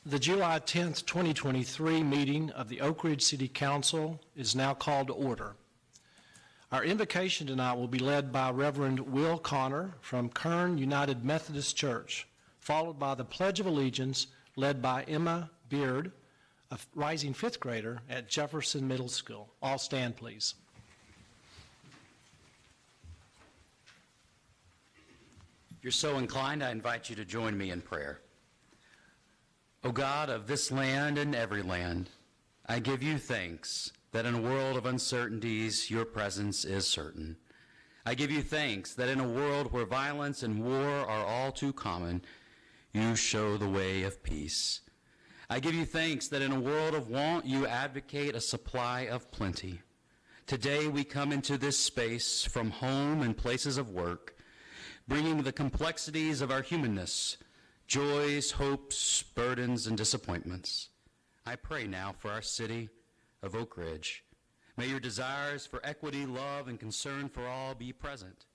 The July 10th, 2023 meeting of the Oak Ridge City Council is now called to order. Our invocation tonight will be led by Reverend Will Connor from Kern United Methodist Church, followed by the Pledge of Allegiance led by Emma Beard, a rising fifth grader at Jefferson Middle School. All stand, please. If you're so inclined, I invite you to join me in prayer. O God of this land and every land, I give you thanks that in a world of uncertainties, your presence is certain. I give you thanks that in a world where violence and war are all too common, you show the way of peace. I give you thanks that in a world of want, you advocate a supply of plenty. Today we come into this space from home and places of work, bringing the complexities of our humanness, joys, hopes, burdens, and disappointments. I pray now for our city of Oak Ridge. May your desires for equity, love, and concern for all be present.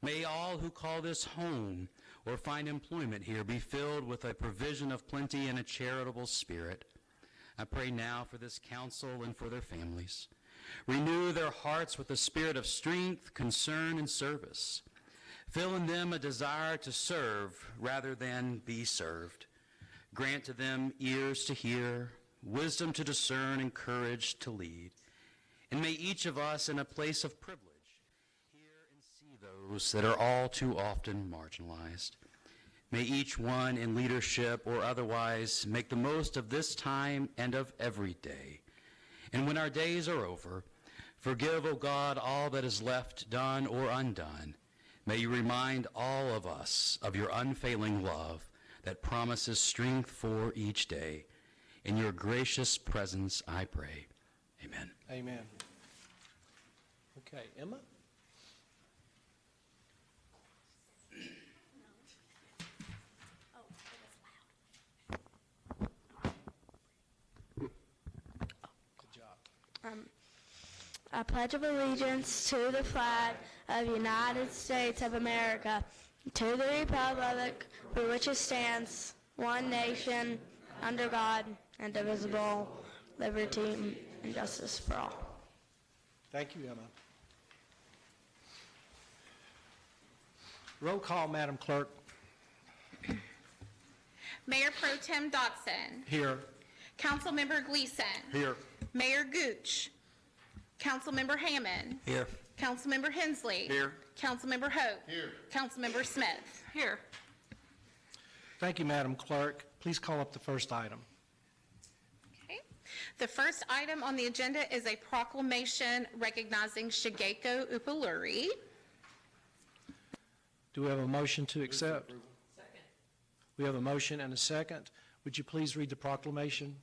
May all who call this home or find employment here be filled with a provision of plenty and a charitable spirit. I pray now for this council and for their families. Renew their hearts with a spirit of strength, concern, and service. Fill in them a desire to serve rather than be served. Grant to them ears to hear, wisdom to discern, and courage to lead. And may each of us in a place of privilege hear and see those that are all too often marginalized. May each one in leadership or otherwise make the most of this time and of every day. And when our days are over, forgive, O God, all that is left done or undone. May you remind all of us of your unfailing love that promises strength for each day. In your gracious presence, I pray. Amen. Amen. Okay, Emma? Good job. I pledge of allegiance to the flag of the United States of America, to the republic for which it stands, one nation, under God, indivisible, liberty and justice for all. Thank you, Emma. Roll call, Madam Clerk. Mayor Pro Tem Dotson. Here. Councilmember Gleason. Here. Mayor Gooch. Councilmember Hammond. Here. Councilmember Hensley. Here. Councilmember Hope. Here. Councilmember Smith. Here. Thank you, Madam Clerk. Please call up the first item. Okay. The first item on the agenda is a proclamation recognizing Shigeko Upaluri. Do we have a motion to accept? Second. We have a motion and a second. Would you please read the proclamation?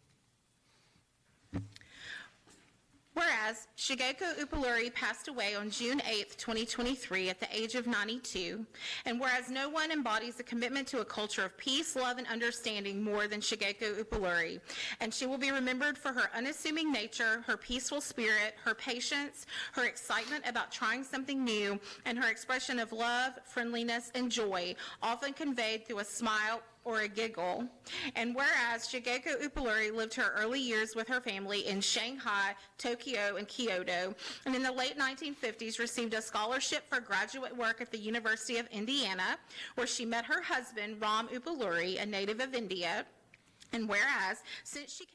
Whereas Shigeko Upaluri passed away on June 8, 2023 at the age of 92, and whereas no one embodies a commitment to a culture of peace, love, and understanding more than Shigeko Upaluri, and she will be remembered for her unassuming nature, her peaceful spirit, her patience, her excitement about trying something new, and her expression of love, friendliness, and joy, often conveyed through a smile or a giggle. And whereas Shigeko Upaluri lived her early years with her family in Shanghai, Tokyo, and Kyoto, and in the late 1950s received a scholarship for graduate work at the University of Indiana, where she met her husband, Ram Upaluri, a native of India. And whereas, since she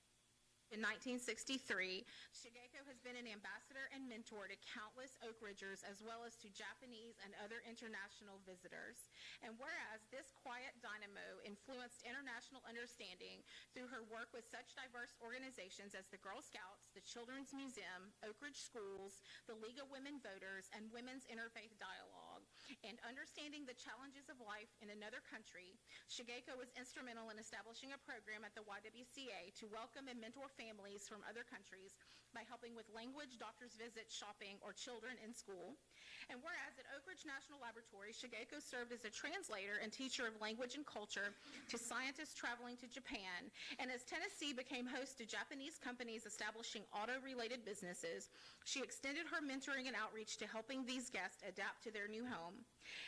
in 1963, Shigeko has been an ambassador and mentor to countless Oak Ridgers as well as to Japanese and other international visitors. And whereas this quiet dynamo influenced international understanding through her work with such diverse organizations as the Girl Scouts, the Children's Museum, Oak Ridge Schools, the League of Women Voters, and Women's Interfaith Dialogue, and understanding the challenges of life in another country, Shigeko was instrumental in establishing a program at the YWCA to welcome and mentor families from other countries by helping with language, doctor's visits, shopping, or children in school. And whereas at Oak Ridge National Laboratory, Shigeko served as a translator and teacher of language and culture to scientists traveling to Japan. And as Tennessee became host to Japanese companies establishing auto-related businesses, she extended her mentoring and outreach to helping these guests adapt to their new home.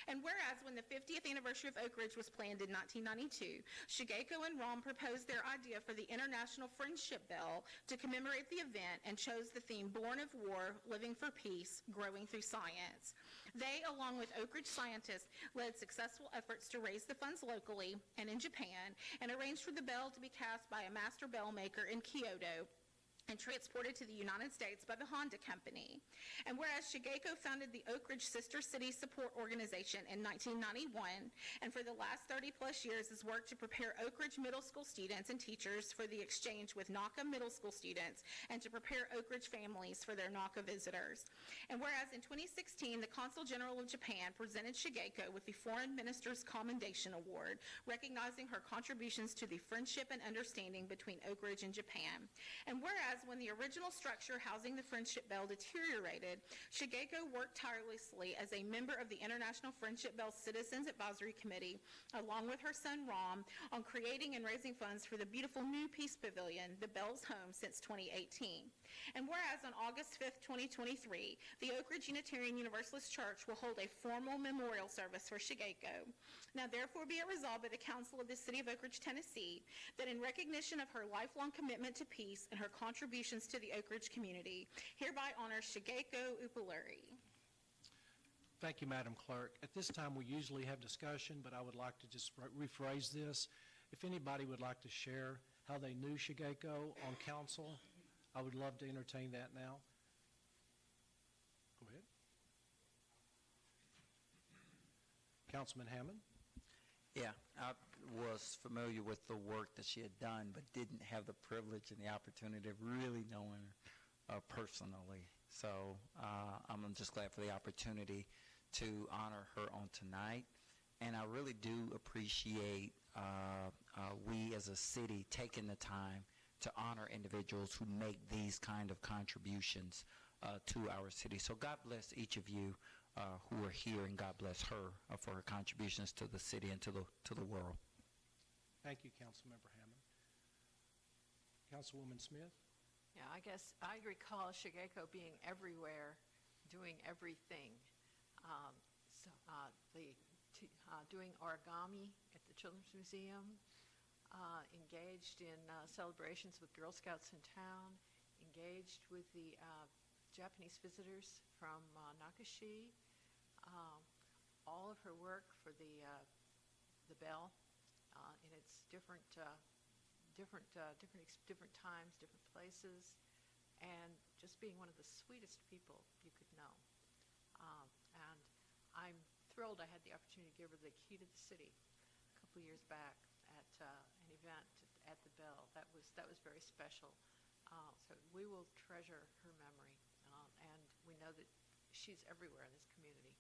And whereas when the 50th anniversary of Oak Ridge was planned in 1992, Shigeko and Rom proposed their idea for the International Friendship Bell to commemorate the event and chose the theme Born of War, Living for Peace, Growing Through Science. They, along with Oak Ridge scientists, led successful efforts to raise the funds locally and in Japan and arranged for the bell to be cast by a master bell maker in Kyoto and transported to the United States by the Honda Company. And whereas Shigeko founded the Oak Ridge Sister City Support Organization in 1991, and for the last 30-plus years has worked to prepare Oak Ridge Middle School students and teachers for the exchange with NACA Middle School students, and to prepare Oak Ridge families for their NACA visitors. And whereas in 2016, the Consul General of Japan presented Shigeko with the Foreign Minister's Commendation Award, recognizing her contributions to the friendship and understanding between Oak Ridge and Japan. And whereas when the original structure housing the Friendship Bell deteriorated, Shigeko worked tirelessly as a member of the International Friendship Bell Citizens Advisory Committee, along with her son Rom, on creating and raising funds for the beautiful new Peace Pavilion, the Bell's home, since 2018. And whereas on August 5th, 2023, the Oak Ridge Unitarian Universalist Church will hold a formal memorial service for Shigeko. Now therefore be it resolved by the Council of the City of Oak Ridge, Tennessee, that in recognition of her lifelong commitment to peace and her contributions to the Oak Ridge community, hereby honor Shigeko Upaluri. Thank you, Madam Clerk. At this time, we usually have discussion, but I would like to just rephrase this. If anybody would like to share how they knew Shigeko on council, I would love to entertain that now. Go ahead. Councilman Hammond? Yeah, I was familiar with the work that she had done, but didn't have the privilege and the opportunity of really knowing her personally. So I'm just glad for the opportunity to honor her on tonight. And I really do appreciate we as a city taking the time to honor individuals who make these kind of contributions to our city. So God bless each of you who are here, and God bless her for her contributions to the city and to the world. Thank you, Councilmember Hammond. Councilwoman Smith? Yeah, I guess I recall Shigeko being everywhere, doing everything. Doing origami at the Children's Museum, engaged in celebrations with Girl Scouts in town, engaged with the Japanese visitors from Nakashi. All of her work for the bell in its different times, different places, and just being one of the sweetest people you could know. And I'm thrilled I had the opportunity to give her the key to the city a couple years back at an event at the Bell. That was very special. So we will treasure her memory, and we know that she's everywhere in this community.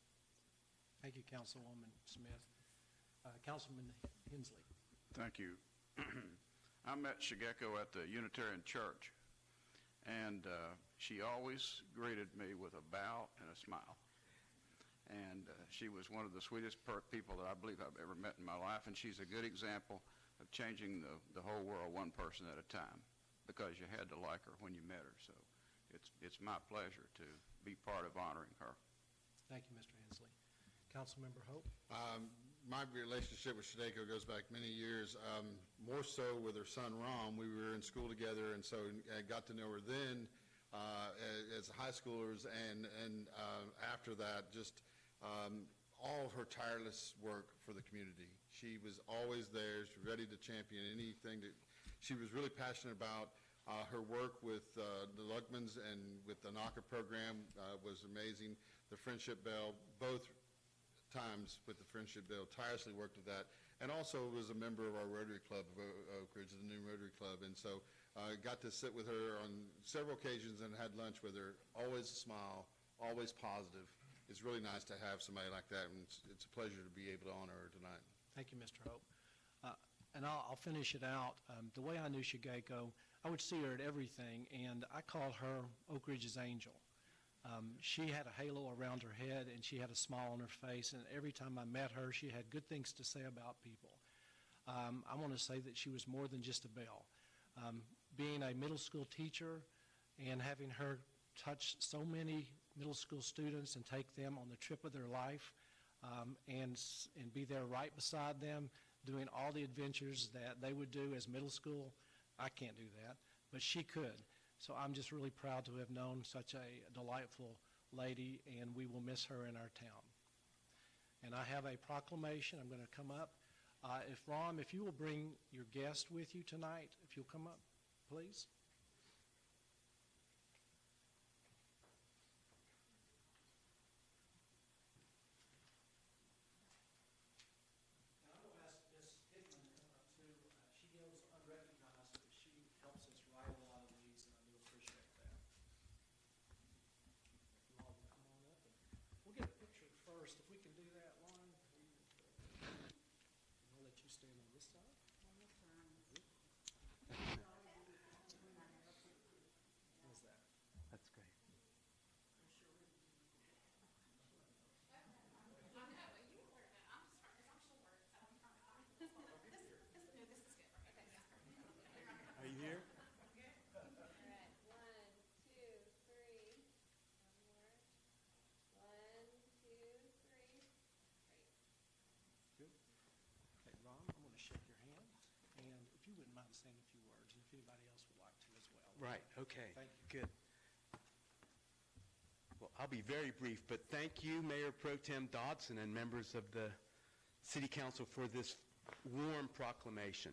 Thank you, Councilwoman Smith. Councilman Hensley. Thank you. I met Shigeko at the Unitarian Church, and she always greeted me with a bow and a smile. And she was one of the sweetest people that I believe I've ever met in my life, and she's a good example of changing the whole world one person at a time, because you had to like her when you met her. So it's my pleasure to be part of honoring her. Thank you, Mr. Hensley. Councilmember Hope? My relationship with Shigeko goes back many years, more so with her son Rom. We were in school together, and so I got to know her then as high schoolers, and after that, just all of her tireless work for the community. She was always there. She was ready to champion anything that she was really passionate about. Her work with the Lugmans and with the NACA program was amazing. The Friendship Bell, both times with the Friendship Bell, tirelessly worked with that, and also was a member of our Rotary Club of Oak Ridge, the new Rotary Club, and so got to sit with her on several occasions and had lunch with her. Always a smile, always positive. It's really nice to have somebody like that, and it's a pleasure to be able to honor her tonight. Thank you, Mr. Hope. And I'll finish it out. The way I knew Shigeko, I would see her at everything, and I called her Oak Ridge's angel. She had a halo around her head, and she had a smile on her face, and every time I met her, she had good things to say about people. I want to say that she was more than just a belle. Being a middle school teacher and having her touch so many middle school students and take them on the trip of their life, and be there right beside them, doing all the adventures that they would do as middle school, I can't do that, but she could. So I'm just really proud to have known such a delightful lady, and we will miss her in our town. And I have a proclamation. I'm going to come up. If you will bring your guest with you tonight, if you'll come up, please. Now, I'm going to ask Ms. Hickman to come up too. She goes unrecognized, but she helps us write a lot of these, and I do appreciate that. If you all will come on up, and we'll get a picture first. If we can do that, Lauren. I'll let you stand on this side. How's that? That's great. Are you here? All right, 1, 2, 3. One more. 1, 2, 3. Great. Good. Okay, Ron, I'm going to shake your hand, and if you wouldn't mind saying a few words, and if anybody else would like to as well. Right, okay. Thank you. Good. Well, I'll be very brief, but thank you, Mayor Pro Tem Dodson and members of the City Council for this warm proclamation.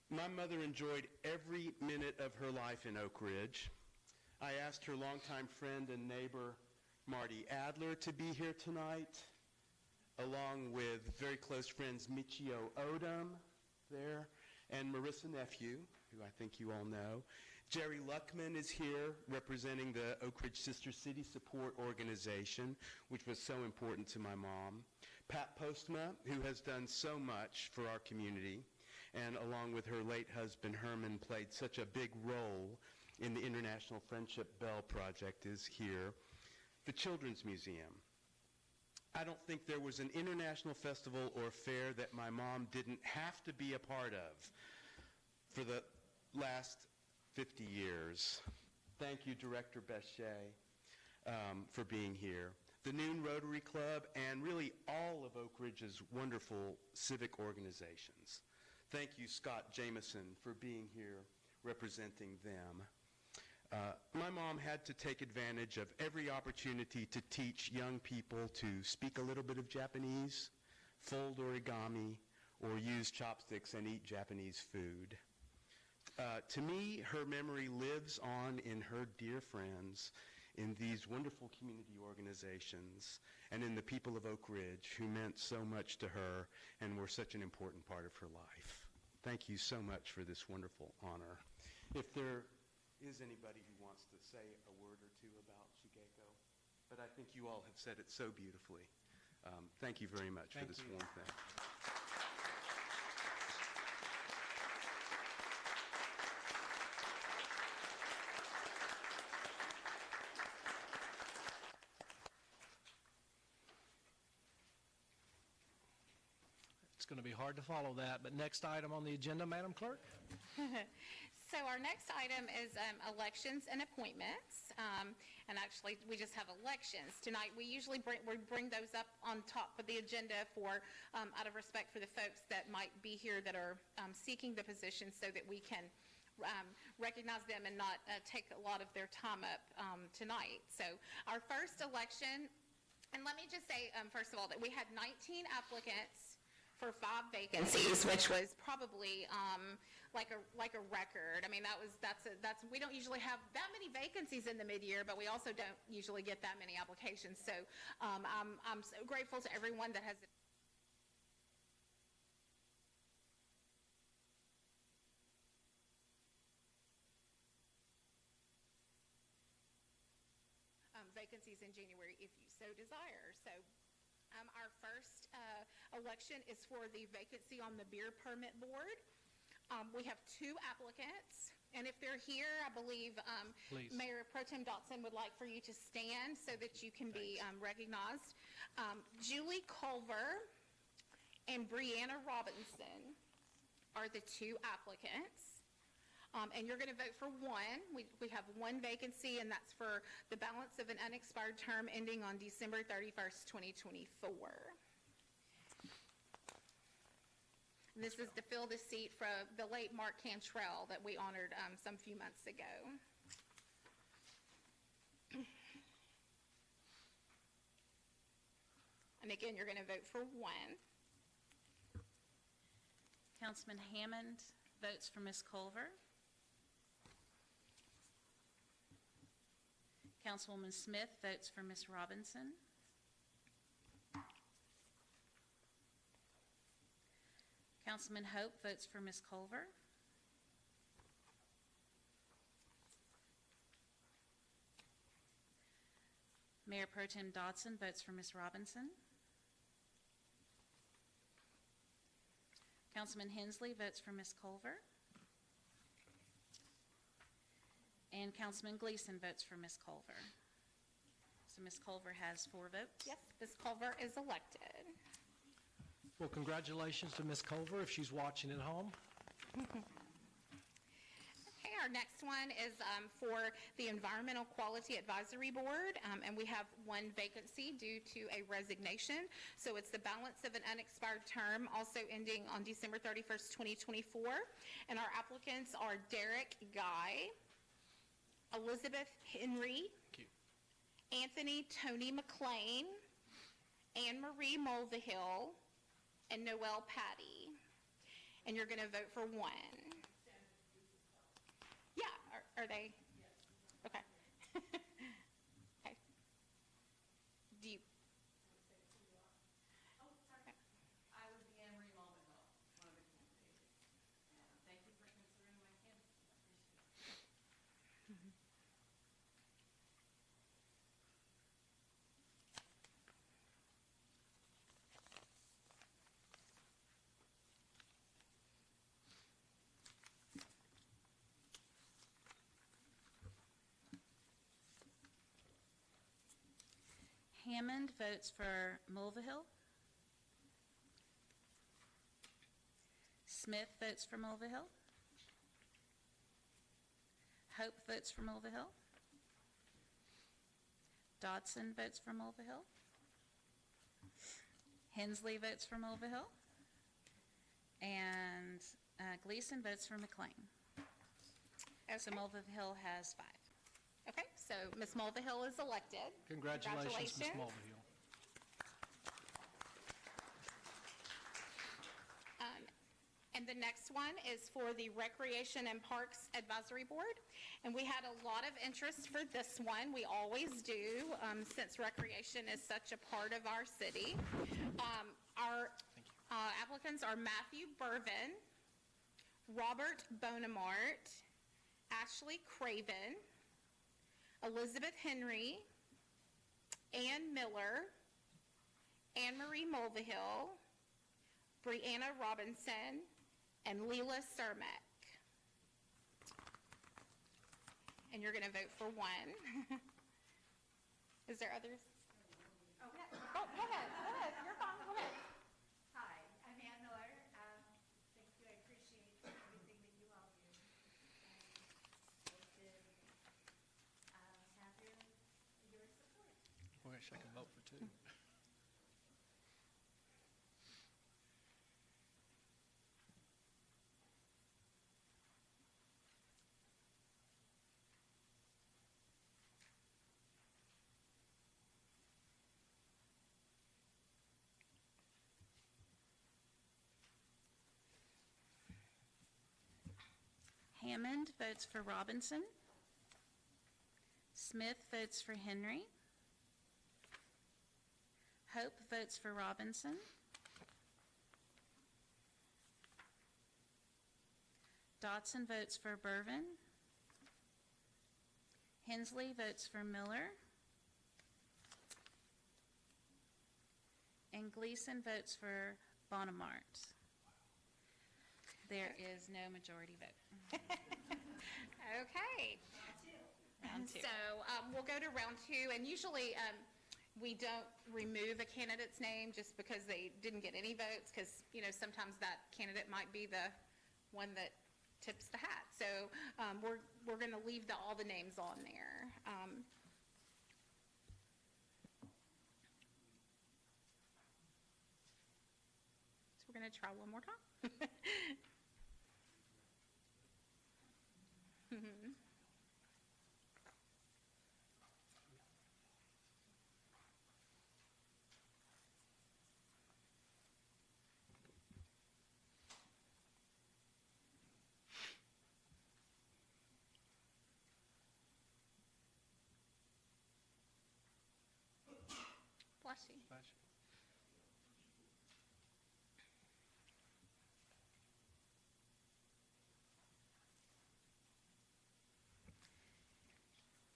My mother enjoyed every minute of her life in Oak Ridge. I asked her longtime friend and neighbor, Marty Adler, to be here tonight, along with very close friends Michio Odom there, and Marissa Nephew, who I think you all know. Jerry Luckman is here representing the Oak Ridge Sister City Support Organization, which was so important to my mom. Pat Postma, who has done so much for our community, and along with her late husband Herman played such a big role in the International Friendship Bell Project, is here. The Children's Museum. I don't think there was an international festival or fair that my mom didn't have to be a part of for the last 50 years. Thank you, Director Bechet, for being here. The Noon Rotary Club, and really all of Oak Ridge's wonderful civic organizations. Thank you, Scott Jameson, for being here representing them. My mom had to take advantage of every opportunity to teach young people to speak a little bit of Japanese, fold origami, or use chopsticks and eat Japanese food. To me, her memory lives on in her dear friends, in these wonderful community organizations, and in the people of Oak Ridge who meant so much to her and were such an important part of her life. Thank you so much for this wonderful honor. If there is anybody who wants to say a word or two about Shigeko, but I think you all have said it so beautifully. Thank you very much for this warm thing. It's going to be hard to follow that, but next item on the agenda, Madam Clerk. So our next item is elections and appointments, and actually we just have elections tonight. We usually bring those up on top of the agenda for out of respect for the folks that might be here that are seeking the position, so that we can recognize them and not take a lot of their time up tonight. So our first election, and let me just say first of all that we had 19 applicants for 5 vacancies, which was probably like a record. I mean, that's we don't usually have that many vacancies in the mid-year, but we also don't usually get that many applications. So I'm so grateful to everyone that has. Vacancies in January if you so desire. So our first election is for the vacancy on the beer permit board. We have 2 applicants. And if they're here, I believe Please. Mayor Pro Tem Dotson would like for you to stand so that you can be recognized. Julie Culver and Brianna Robinson are the two applicants. And you're going to vote for one. We have one vacancy, and that's for the balance of an unexpired term ending on December 31st, 2024. And this is to fill the seat for the late Mark Cantrell that we honored some few months ago. And again, you're going to vote for one. Councilman Hammond votes for Ms. Culver. Councilwoman Smith votes for Ms. Robinson. Councilman Hope votes for Ms. Culver. Mayor Pro Tem Dodson votes for Ms. Robinson. Councilman Hensley votes for Ms. Culver. And Councilman Gleason votes for Ms. Culver. So Ms. Culver has 4 votes. Yes, Ms. Culver is elected. Well, congratulations to Ms. Culver if she's watching at home. Okay, our next one is for the Environmental Quality Advisory Board, and we have one vacancy due to a resignation. So it's the balance of an unexpired term, also ending on December 31st, 2024. And our applicants are Derek Guy, Elizabeth Henry, Anthony Tony McLean, Anne Marie Mulvihill, and Noel Patty. And you're going to vote for one. Yeah, are they? Okay. Okay. Do you? I would be Anne Marie Mulvihill, one of the candidates. And thank you for considering my candidacy. I appreciate it. Hammond votes for Mulvihill. Smith votes for Mulvihill. Hope votes for Mulvihill. Dodson votes for Mulvihill. Hensley votes for Mulvihill. And Gleason votes for McLean. So Okay. Mulvihill has 5. Okay, so Ms. Mulvihill is elected. Congratulations, Ms. Mulvihill. And the next one is for the Recreation and Parks Advisory Board. And we had a lot of interest for this one. We always do, since recreation is such a part of our city. Our applicants are Matthew Burvin, Robert Bonamart, Ashley Craven, Elizabeth Henry, Ann Miller, Anne Marie Mulvihill, Brianna Robinson, and Leela Cermak. And you're going to vote for one. Is there others? Oh, go ahead. You're fine. Go ahead. Hi, I'm Ann Miller. Thank you. I appreciate everything that you all do. And I did have your support. I wish I could vote for 2. Hammond votes for Robinson. Smith votes for Henry. Hope votes for Robinson. Dodson votes for Burvin. Hensley votes for Miller. And Gleason votes for Bonamart. There is no majority vote. Okay. Round two. So we'll go to round two, and usually we don't remove a candidate's name just because they didn't get any votes, because, sometimes that candidate might be the one that tips the hat. So we're going to leave all the names on there. So we're going to try one more time. Mhm. Bless you.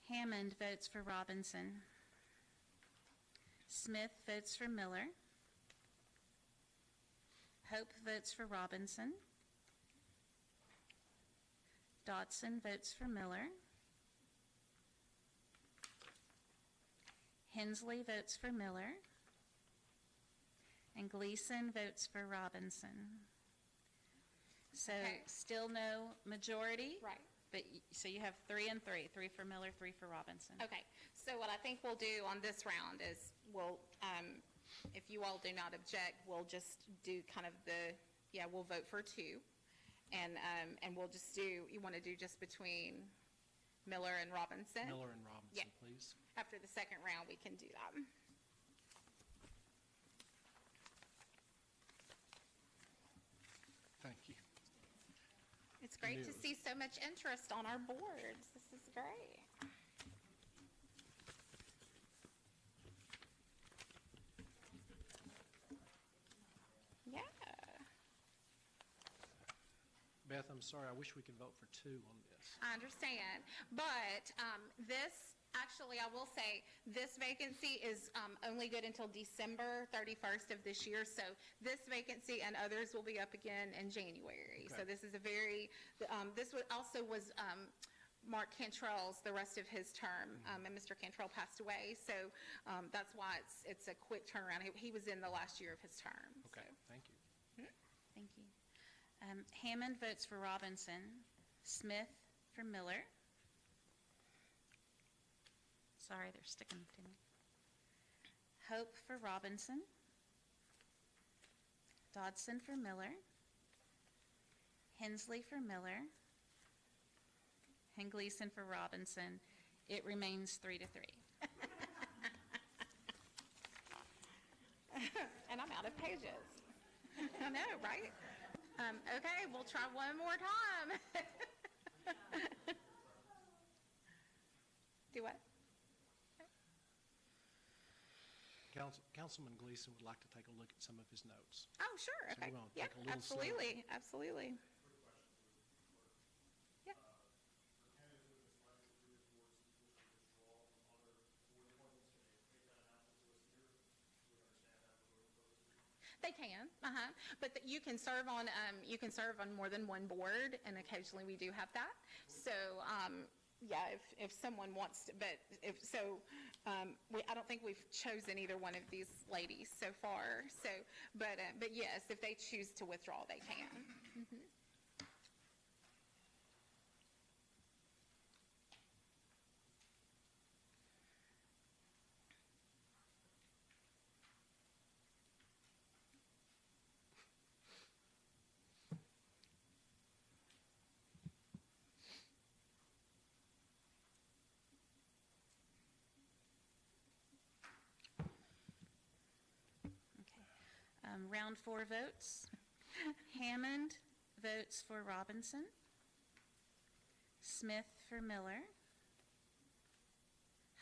Hammond votes for Robinson. Smith votes for Miller. Hope votes for Robinson. Dodson votes for Miller. Hensley votes for Miller. And Gleason votes for Robinson. So Okay. still no majority? Right. But, so you have 3 and 3, 3 for Miller, 3 for Robinson. Okay, so what I think we'll do on this round is we'll, if you all do not object, we'll just do kind of we'll vote for 2. And we'll just do, you want to do just between Miller and Robinson? Miller and Robinson, Yeah. please. After the second round, we can do that. Thank you. It's great to News. see so much interest on our boards. This is great. Yeah. Beth, I'm sorry, I wish we could vote for 2 on this. I understand, but actually, I will say, this vacancy is only good until December 31st of this year, so this vacancy and others will be up again in January. So Okay. this is a very, this also was Mark Cantrell's, the rest of his term, and Mr. Cantrell passed away, so that's why it's a quick turnaround. He was in the last year of his term. Okay, so. thank you. Thank you. Hammond votes for Robinson. Smith for Miller. Sorry, they're sticking to me. Hope for Robinson. Dodson for Miller. Hensley for Miller. And Gleason for Robinson. It remains 3-3. And I'm out of pages. I know, right? Okay, we'll try one more time. Do what? Councilman Gleason would like to take a look at some of his notes. Oh, sure, So okay. we're gonna Yeah, take a little slower. absolutely, absolutely. Yeah. They can, but you can serve on more than one board, and occasionally we do have that. So, yeah, if someone wants to, but I don't think we've chosen either one of these ladies so far. So, but yes, if they choose to withdraw, they can. Mhm. Round 4 votes. Hammond votes for Robinson. Smith for Miller.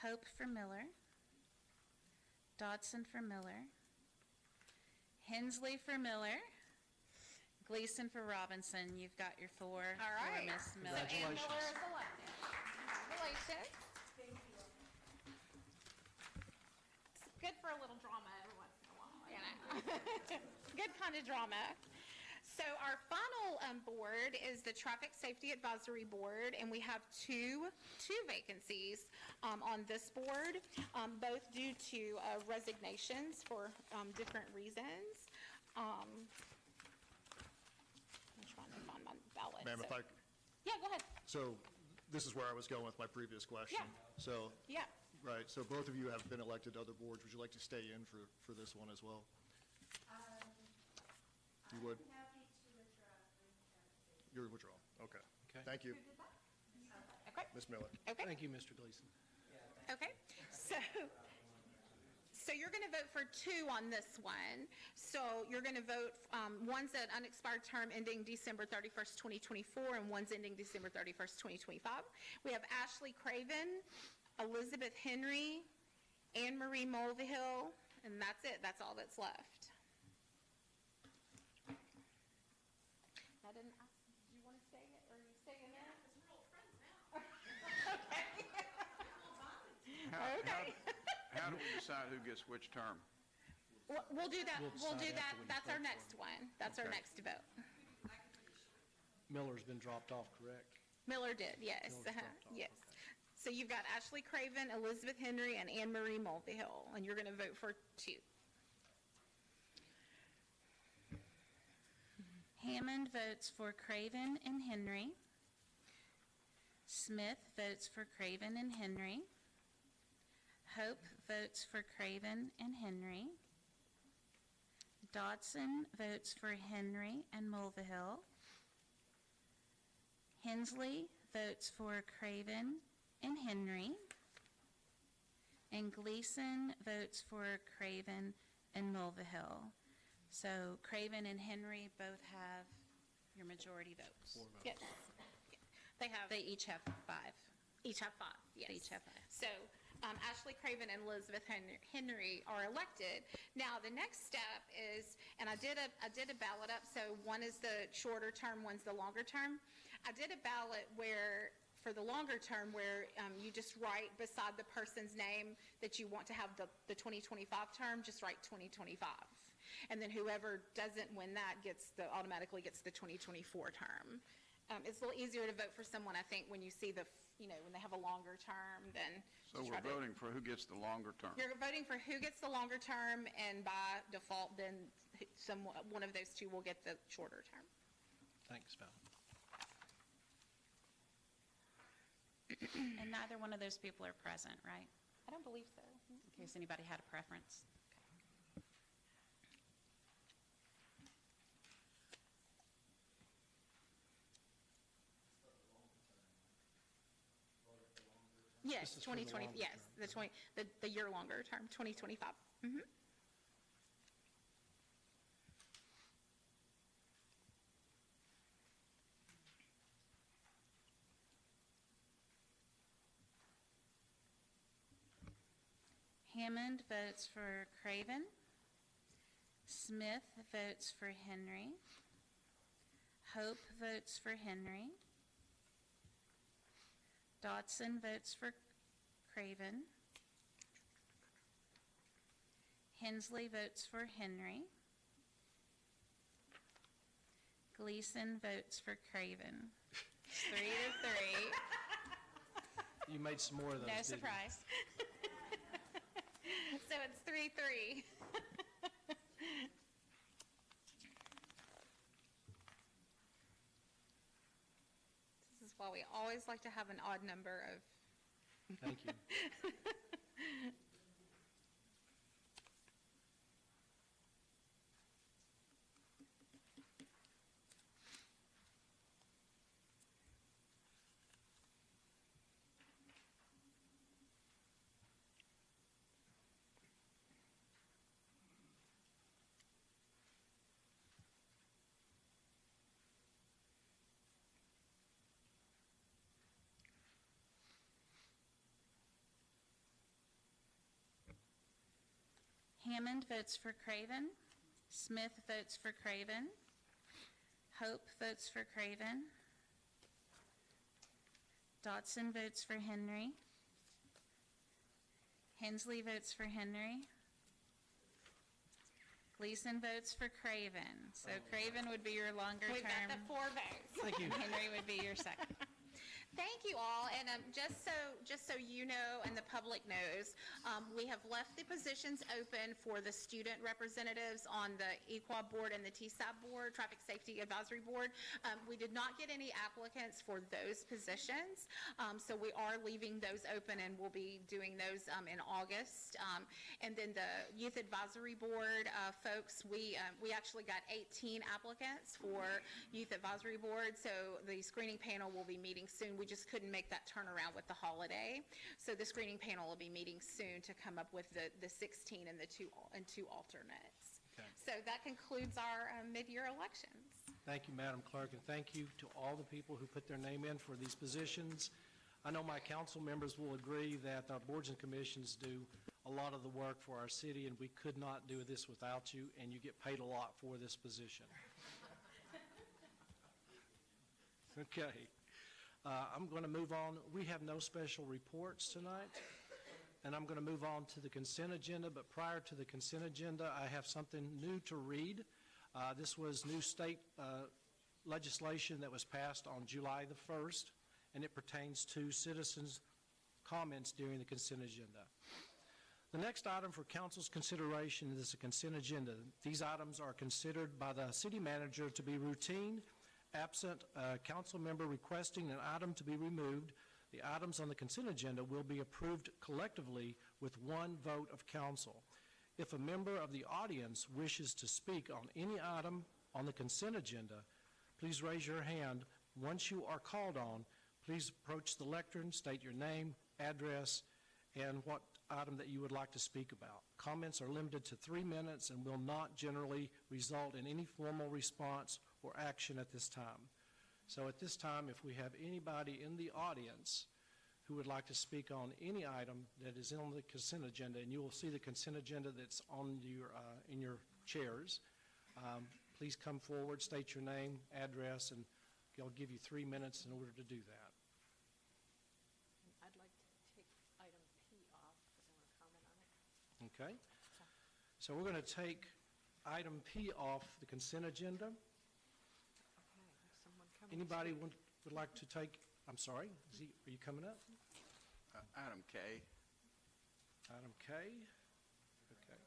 Hope for Miller. Dodson for Miller. Hensley for Miller. Gleason for Robinson. You've got your 4 All for right. Miss Miller. So Ann Miller Congratulations. is elected. Congratulations. It's good for a little drama every once in a while, you know. Good kind of drama. So our final board is the Traffic Safety Advisory Board, and we have two vacancies on this board, both due to resignations for different reasons. I'm trying to find my ballot. Ma'am, if so- I, Yeah, go ahead. so this is where I was going with my previous question. Yeah. So, Yeah. right, so both of you have been elected to other boards. Would you like to stay in for this one as well? You would? I'm happy to withdraw my candidacy. Your withdrawal, okay. Okay. Thank you. Okay. Ms. Miller. Okay. Thank you, Mr. Gleason. Okay, so you're going to vote for two on this one. So you're going to vote, one's an unexpired term ending December 31st, 2024, and one's ending December 31st, 2025. We have Ashley Craven, Elizabeth Henry, Anne Marie Mulvihill, and that's it. That's all that's left. I didn't ask, do you want to stay, or are you staying there? Because we're old friends now. How do we decide who gets which term? We'll do that, we'll do decide that, after we that's our vote for next one. That's our Okay. next vote. Miller's been dropped off, correct? Miller did, yes. Miller's uh-huh, dropped off, Yes. okay. So you've got Ashley Craven, Elizabeth Henry, and Anne Marie Mulvihill, and you're going to vote for two. Hammond votes for Craven and Henry. Smith votes for Craven and Henry. Hope votes for Craven and Henry. Dodson votes for Henry and Mulvihill. Hensley votes for Craven and Henry. And Gleason votes for Craven and Mulvihill. So Craven and Henry both have your majority votes. Yes. They have, They each have 5. each have 5, yes. They each have 5. So Ashley Craven and Elizabeth Henry are elected. Now, the next step is, and I did a ballot up, so one is the shorter term, one's the longer term. I did a ballot where, for the longer term, where you just write beside the person's name that you want to have the 2025 term, just write 2025. And then whoever doesn't win that automatically gets the 2024 term. It's a little easier to vote for someone, I think, when you see when they have a longer term than. So to try we're to- voting for who gets the longer term. You're voting for who gets the longer term, and by default, then one of those two will get the shorter term. Thanks, Val. And neither one of those people are present, right? I don't believe so. In case anybody had a preference. Yes, This is for the 2020, longer yes, the year longer term, 2025. Mhm. Hammond votes for Craven. Smith votes for Henry. Hope votes for Henry. Dodson votes for Craven. Hensley votes for Henry. Gleason votes for Craven. 3-3. You made some more of those, No didn't you? surprise. So it's 3-3. This is why we always like to have an odd number of. Thank you. Hammond votes for Craven. Smith votes for Craven. Hope votes for Craven. Dodson votes for Henry. Hensley votes for Henry. Gleason votes for Craven. So Craven would be your longer We've got the term. 4 votes. Thank you. Henry would be your second. Thank you all, and just so you know and the public knows, we have left the positions open for the student representatives on the EQA board and the TSAB board, Traffic Safety Advisory Board. We did not get any applicants for those positions, so we are leaving those open, and we'll be doing those in August. And then the Youth Advisory Board folks, we actually got 18 applicants for Youth Advisory Board, so the screening panel will be meeting soon. We just couldn't make that turnaround with the holiday. So the screening panel will be meeting soon to come up with the 16 and the two alternates. Okay. So that concludes our mid-year elections. Thank you, Madam Clerk, and thank you to all the people who put their name in for these positions. I know my council members will agree that our boards and commissions do a lot of the work for our city, and we could not do this without you, and you get paid a lot for this position. Okay. I'm going to move on. We have no special reports tonight, and I'm going to move on to the consent agenda. But prior to the consent agenda, I have something new to read. This was new state legislation that was passed on July the 1st, and it pertains to citizens' comments during the consent agenda. The next item for council's consideration is the consent agenda. These items are considered by the city manager to be routine. Absent a council member requesting an item to be removed, the items on the consent agenda will be approved collectively with one vote of council. If a member of the audience wishes to speak on any item on the consent agenda, please raise your hand. Once you are called on, please approach the lectern, state your name, address, and what item that you would like to speak about. Comments are limited to 3 minutes and will not generally result in any formal response or action at this time. So at this time, if we have anybody in the audience who would like to speak on any item that is on the consent agenda, and you will see the consent agenda that's on your in your chairs, please come forward, state your name, address, and I'll give you 3 minutes in order to do that. I'd like to take item P off because I want to comment on it. Okay? So we're going to take item P off the consent agenda. Okay, there's someone coming. Anybody would like to take, I'm sorry, are you coming up? Item K. Item K? Okay.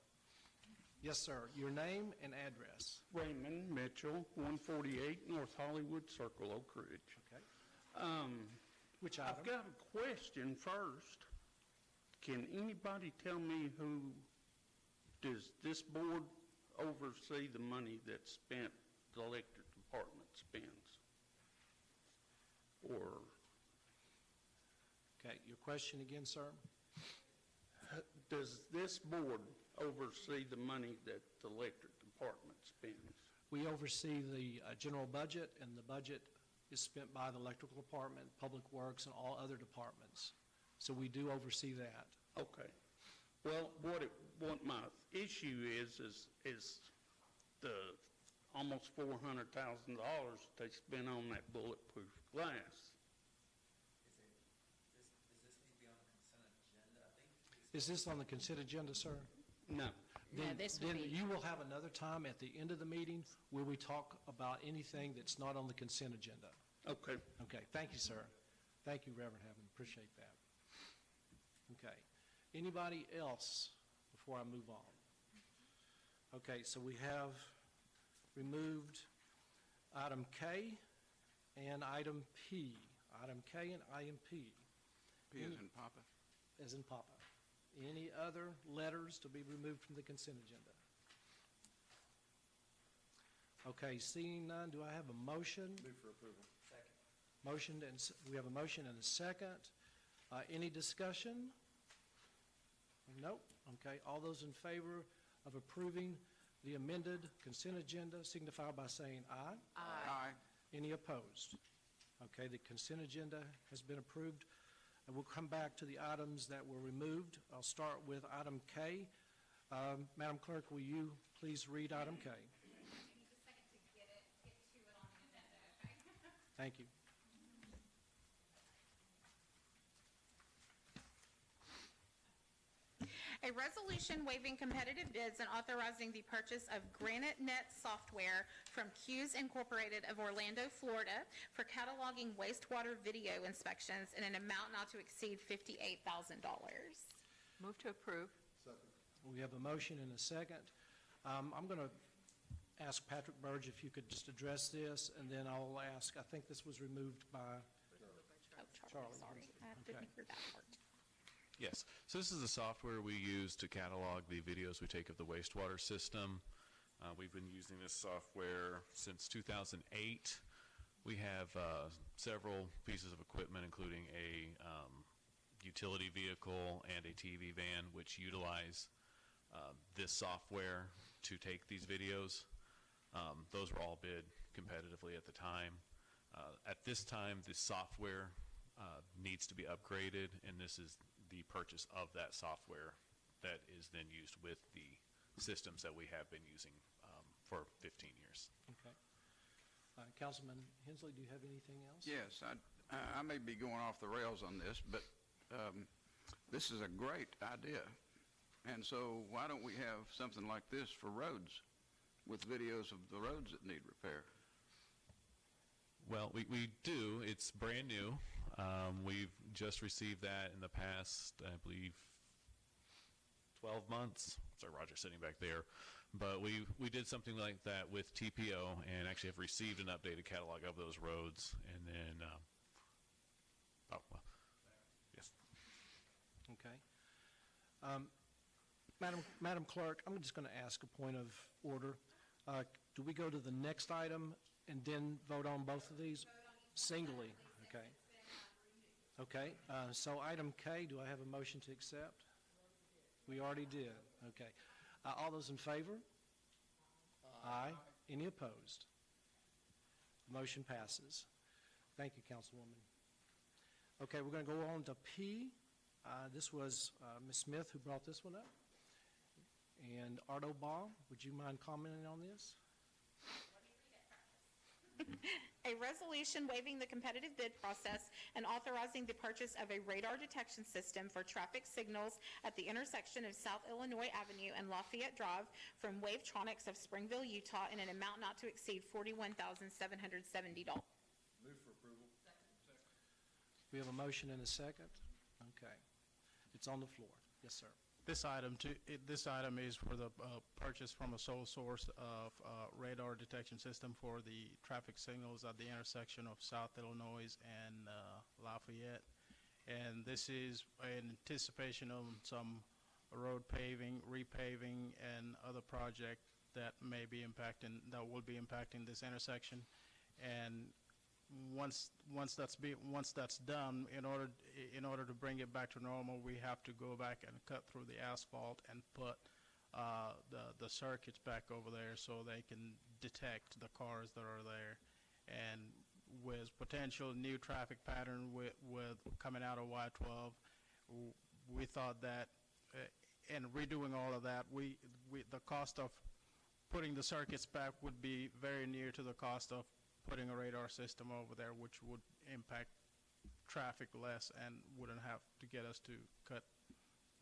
Yes, sir. Your name and address. Raymond Mitchell, 148 North Hollywood Circle, Oak Ridge. Okay. Which item? I've got a question first. Can anybody tell me who, does this board oversee the money that's spent, the electric department spends? Or Okay, your question again, sir? does this board oversee the money that the electric department spends? We oversee the general budget, and the budget is spent by the electrical department, public works, and all other departments. So we do oversee that. Okay. Well, what my issue is the almost $400,000 they spent on that bulletproof glass. Is this on the consent agenda, sir? No. this would Then be- you will have another time at the end of the meeting where we talk about anything that's not on the consent agenda. Okay. Okay, thank you, sir. Thank you, Reverend Hammond, appreciate that. Okay, anybody else before I move on? Okay, so we have removed item K and item P. Item K and item P. P as in Papa. As in Papa. Any other letters to be removed from the consent agenda? Okay, seeing none, do I have a motion? Move for approval. Motion, and we have a motion and a second. Any discussion? Nope. Okay, all those in favor of approving the amended consent agenda signify by saying aye. Aye. Any opposed? Okay, the consent agenda has been approved. And we'll come back to the items that were removed. I'll start with item K. Madam Clerk, will you please read item K? Just a second to get to it on the agenda, okay? Thank you. A resolution waiving competitive bids and authorizing the purchase of GraniteNet software from Q's Incorporated of Orlando, Florida for cataloging wastewater video inspections in an amount not to exceed $58,000. Move to approve. We have a motion and a second. I'm going to ask Patrick Burge if you could just address this, and then I'll ask, I think this was removed by Oh, Charlie. sorry. I Okay. didn't hear that part. Yes. So this is the software we use to catalog the videos we take of the wastewater system. We've been using this software since 2008. We have several pieces of equipment, including a utility vehicle and a TV van, which utilize this software to take these videos. Those were all bid competitively at the time. At this time, the software needs to be upgraded, and this is the purchase of that software that is then used with the systems that we have been using for 15 years. Okay. Councilman Hensley, do you have anything else? Yes, I may be going off the rails on this, but this is a great idea. And so why don't we have something like this for roads with videos of the roads that need repair? Well, we do. It's brand new. We've just received that in the past, I believe, 12 months. Sorry, Roger's sitting back there. But we did something like that with TPO and actually have received an updated catalog of those roads. And then, yes. Okay. Madam Clerk, I'm just going to ask a point of order. Do we go to the next item and then vote on both of these singly? Okay. Okay. So item K, do I have a motion to accept? We already did. Okay. All those in favor? Aye. Any opposed? Motion passes. Thank you, Councilwoman. Okay, we're going to go on to P. This was Ms. Smith who brought this one up. And Ardo Baugh, would you mind commenting on this? A resolution waiving the competitive bid process and authorizing the purchase of a radar detection system for traffic signals at the intersection of South Illinois Avenue and Lafayette Drive from Wavetronics of Springville, Utah, in an amount not to exceed $41,770. Move for approval. We have a motion and a second. Okay. It's on the floor. Yes, sir. This item is for the purchase from a sole source of radar detection system for the traffic signals at the intersection of South Illinois and Lafayette. And this is in anticipation of some road paving, repaving, and other project that will be impacting this intersection. And once that's done, in order to bring it back to normal, we have to go back and cut through the asphalt and put the circuits back over there so they can detect the cars that are there. And with potential new traffic pattern with coming out of Y-12, we thought that in redoing all of that, the cost of putting the circuits back would be very near to the cost of putting a radar system over there, which would impact traffic less and wouldn't have to get us to cut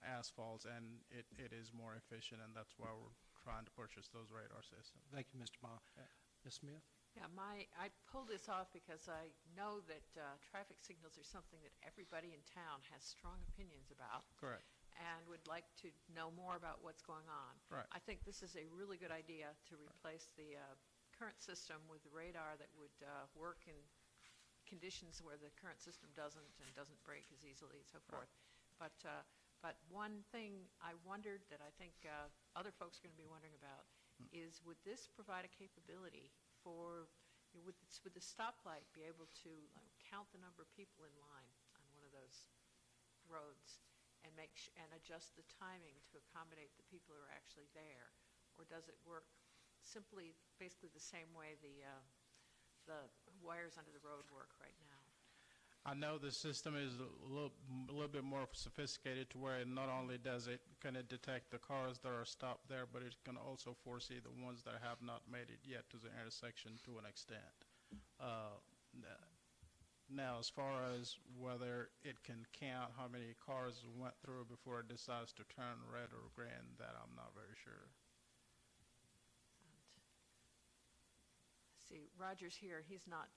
asphalts, and it is more efficient, and that's why we're trying to purchase those radar systems. Thank you, Mr. Baugh. Ms. Smith? Yeah, I pulled this off because I know that traffic signals are something that everybody in town has strong opinions about. Correct. And would like to know more about what's going on. Right. I think this is a really good idea to replace the current system with the radar that would work in conditions where the current system doesn't break as easily and so forth. But one thing I wondered that I think other folks are going to be wondering about is, would this provide a capability for, would the stoplight be able to count the number of people in line on one of those roads and and adjust the timing to accommodate the people who are actually there? Or does it work simply basically the same way the wires under the road work right now? I know the system is a little bit more sophisticated to where not only does it kind of detect the cars that are stopped there, but it can also foresee the ones that have not made it yet to the intersection to an extent. Now, as far as whether it can count how many cars went through before it decides to turn red or green, that I'm not very sure. See, Roger's here, he's not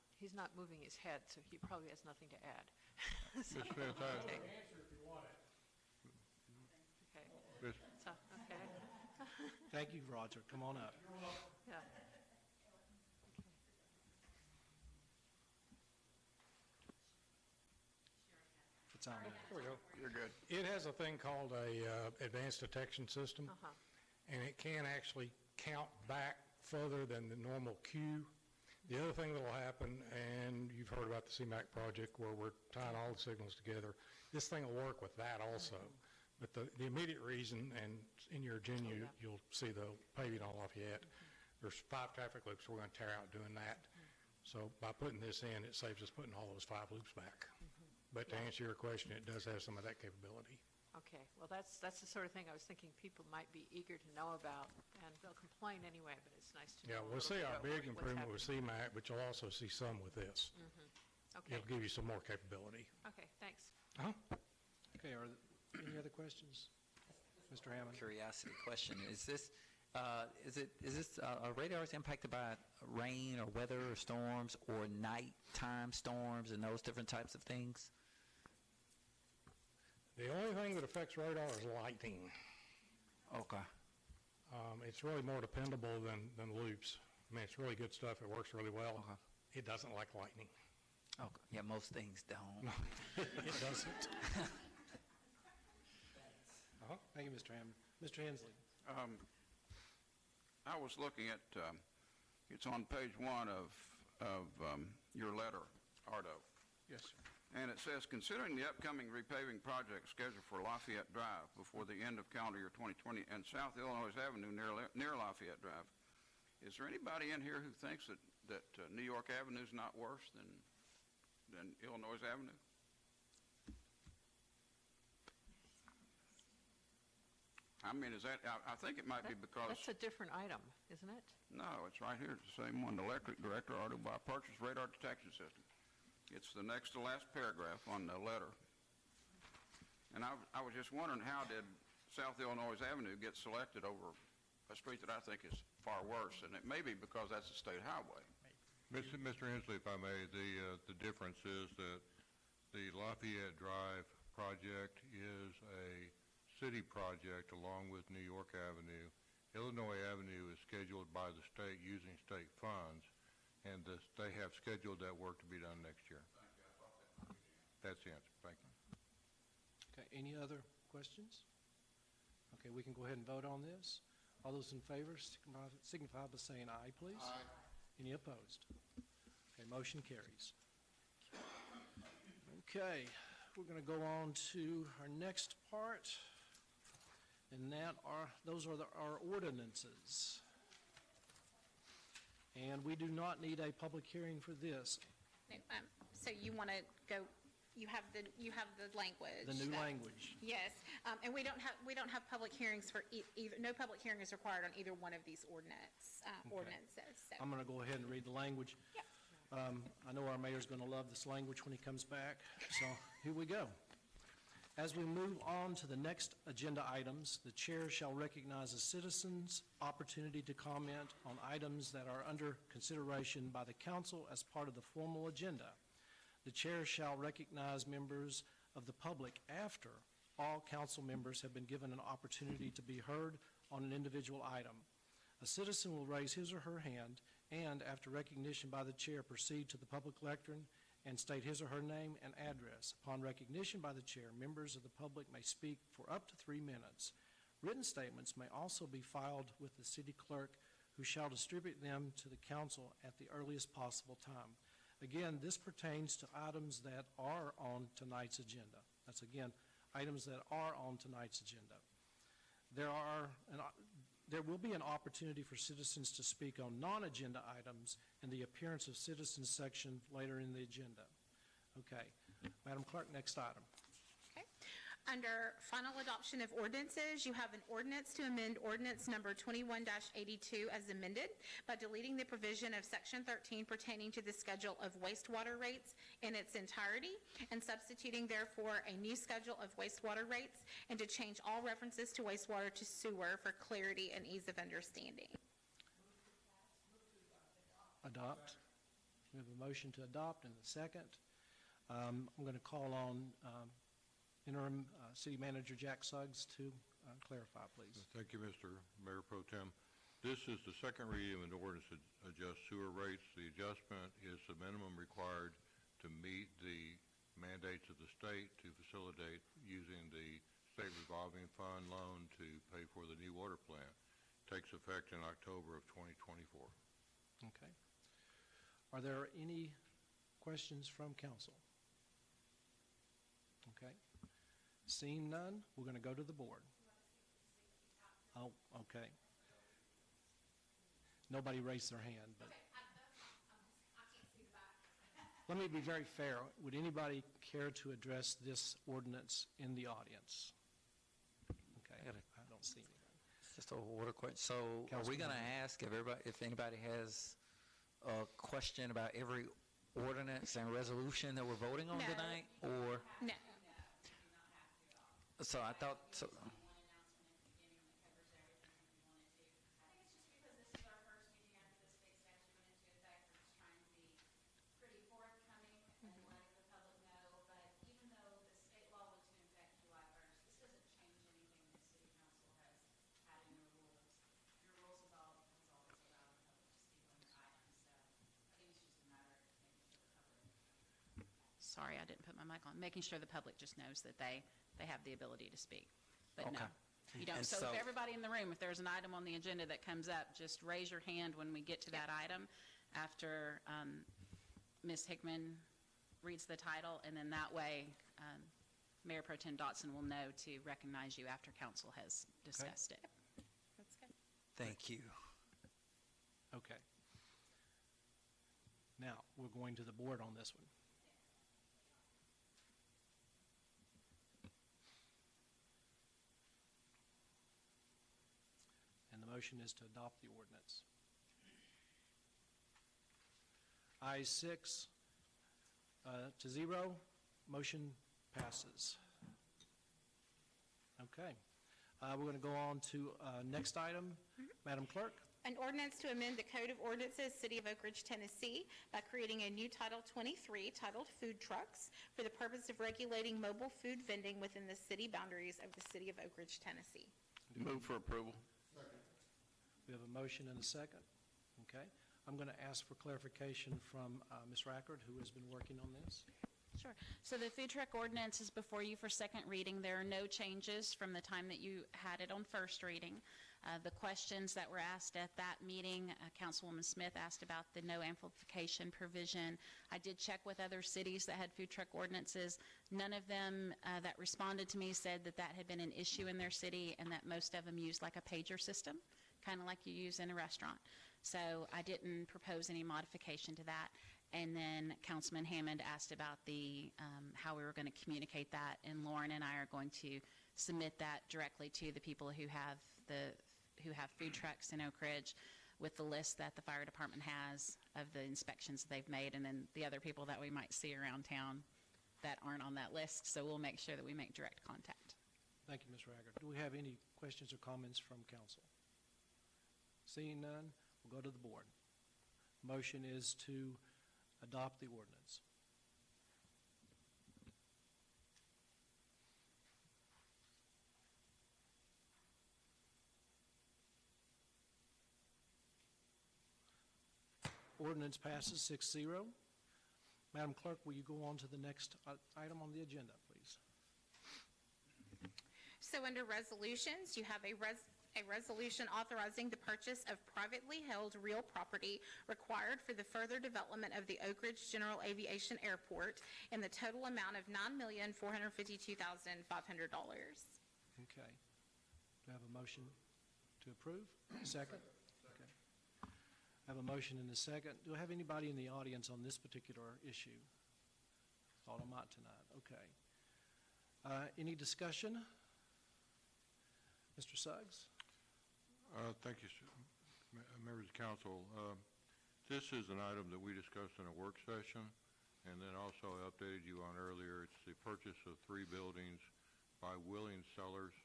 moving his head, so he probably has nothing to add. So, Ms. Fantasia. okay. Answer if you want it. Okay. So, okay. Thank you, Roger. Come on up. Yeah. It's on. There we go. You're good. It has a thing called a advanced detection system, Uh-huh. and it can actually count back further than the normal queue. The other thing that'll happen, and you've heard about the CMAQ project where we're tying all the signals together, this thing will work with that also. But the immediate reason, and in your agenda, you'll see the paving on Lafayette. There's 5 traffic loops we're going to tear out doing that. So by putting this in, it saves us putting all those 5 loops back. But to answer your question, it does have some of that capability. Okay, well, that's the sort of thing I was thinking people might be eager to know about, and they'll complain anyway, but it's nice to know. Yeah, a we'll little see bit our about big what's improvement with happening. CMAQ, but you'll also see some with this. Okay, It'll give you some more capability. okay, thanks. Okay, are there any other questions? Mr. Hammond? Curiosity question, is this are radars impacted by rain or weather or storms or nighttime storms and those different types of things? The only thing that affects radar is lighting. Okay. It's really more dependable than loops. I mean, it's really good stuff. It works really well. It doesn't like lightning. Okay. Yeah, most things don't. It doesn't. Thank you, Mr. Hammond. Mr. Hensley? I was looking at, it's on page 1 of your letter, Ardo. Yes, sir. And it says, considering the upcoming repaving project scheduled for Lafayette Drive before the end of calendar year 2020 and South Illinois Avenue near Lafayette Drive, is there anybody in here who thinks that New York Avenue is not worse than Illinois Avenue? I mean, is that, I think it might be because... That's a different item, isn't it? No, it's right here. It's the same one. The electric director ought to buy purchase radar detection system. It's the next to last paragraph on the letter. And I was just wondering, how did South Illinois Avenue get selected over a street that I think is far worse? And it may be because that's a state highway. Mr. Hensley, if I may, the difference is that the Lafayette Drive project is a city project along with New York Avenue. Illinois Avenue is scheduled by the state using state funds, and they have scheduled that work to be done next year. That's the answer. Thank you. Okay, any other questions? Okay, we can go ahead and vote on this. All those in favor signify by saying aye, please. Aye. Any opposed? Okay, motion carries. Okay, we're going to go on to our next part, and those are our ordinances. And we do not need a public hearing for this. No, so you want to go, you have the language. The new language. Yes, and we don't have public hearings for either, no public hearing is required on either one of these ordinances, so. I'm going to go ahead and read the language. I know our mayor's going to love this language when he comes back, so here we go. As we move on to the next agenda items, the chair shall recognize a citizen's opportunity to comment on items that are under consideration by the council as part of the formal agenda. The chair shall recognize members of the public after all council members have been given an opportunity to be heard on an individual item. A citizen will raise his or her hand and, after recognition by the chair, proceed to the public lectern and state his or her name and address. Upon recognition by the chair, members of the public may speak for up to 3 minutes. Written statements may also be filed with the city clerk, who shall distribute them to the council at the earliest possible time. Again, this pertains to items that are on tonight's agenda. That's, again, items that are on tonight's agenda. There will be an opportunity for citizens to speak on non-agenda items in the appearance of citizens section later in the agenda. Okay. Madam Clerk, next item. Okay. Under final adoption of ordinances, you have an ordinance to amend ordinance number 21-82 as amended by deleting the provision of section 13 pertaining to the schedule of wastewater rates in its entirety and substituting therefore a new schedule of wastewater rates, and to change all references to wastewater to sewer for clarity and ease of understanding. Adopt. We have a motion to adopt and a second. I'm going to call on interim city manager Jack Suggs to clarify, please. Thank you, Mr. Mayor Pro Tem. This is the second reading of an ordinance to adjust sewer rates. The adjustment is the minimum required to meet the mandates of the state to facilitate using the state revolving fund loan to pay for the new water plant. Takes effect in October of 2024. Okay. Are there any questions from council? Okay. Seeing none, we're going to go to the board. Oh, okay. Nobody raised their hand, but let me be very fair. Would anybody care to address this ordinance in the audience? Okay, I don't see anyone. It's just a water question. So are we going to ask if anybody has a question about every ordinance and resolution that we're voting on No. tonight? Or No. so I thought so. Sorry, I didn't put my mic on. Making sure the public just knows that they have the ability to speak. But no, Okay. you don't. And So so- if everybody in the room, if there's an item on the agenda that comes up, just raise your hand when we get to that item after Ms. Hickman reads the title, and then that way Mayor Pro Tem Dotson will know to recognize you after council has discussed it. That's good. Thank you. Okay. Now, we're going to the board on this one. And the motion is to adopt the ordinance. Ayes 6 to 0, motion passes. Okay. We're going to go on to next item. Madam Clerk? An ordinance to amend the Code of Ordinances, City of Oak Ridge, Tennessee, by creating a new Title 23 titled Food Trucks for the purpose of regulating mobile food vending within the city boundaries of the City of Oak Ridge, Tennessee. Move for approval. We have a motion and a second. Okay. I'm going to ask for clarification from Ms. Rackard, who has been working on this. Sure. So the food truck ordinance is before you for second reading. There are no changes from the time that you had it on first reading. The questions that were asked at that meeting, Councilwoman Smith asked about the no amplification provision. I did check with other cities that had food truck ordinances. None of them that responded to me said that that had been an issue in their city, and that most of them used like a pager system, kind of like you use in a restaurant. So I didn't propose any modification to that. And then Councilman Hammond asked about the how we were going to communicate that, and Lauren and I are going to submit that directly to the people who have food trucks in Oak Ridge, with the list that the fire department has of the inspections they've made, and then the other people that we might see around town that aren't on that list. So we'll make sure that we make direct contact. Thank you, Ms. Rackard. Do we have any questions or comments from council? Seeing none, we'll go to the board. Motion is to adopt the ordinance. Ordinance passes 6-0. Madam Clerk, will you go on to the next item on the agenda, please? So under resolutions, you have a resolution authorizing the purchase of privately held real property required for the further development of the Oak Ridge General Aviation Airport in the total amount of $9,452,500. Okay. Do I have a motion to approve? Second? Okay. I have a motion and a second. Do I have anybody in the audience on this particular issue? Thought I might tonight. Okay. Any discussion? Mr. Suggs? Thank you, members of council. This is an item that we discussed in a work session, and then also I updated you on earlier. It's the purchase of 3 buildings by willing sellers.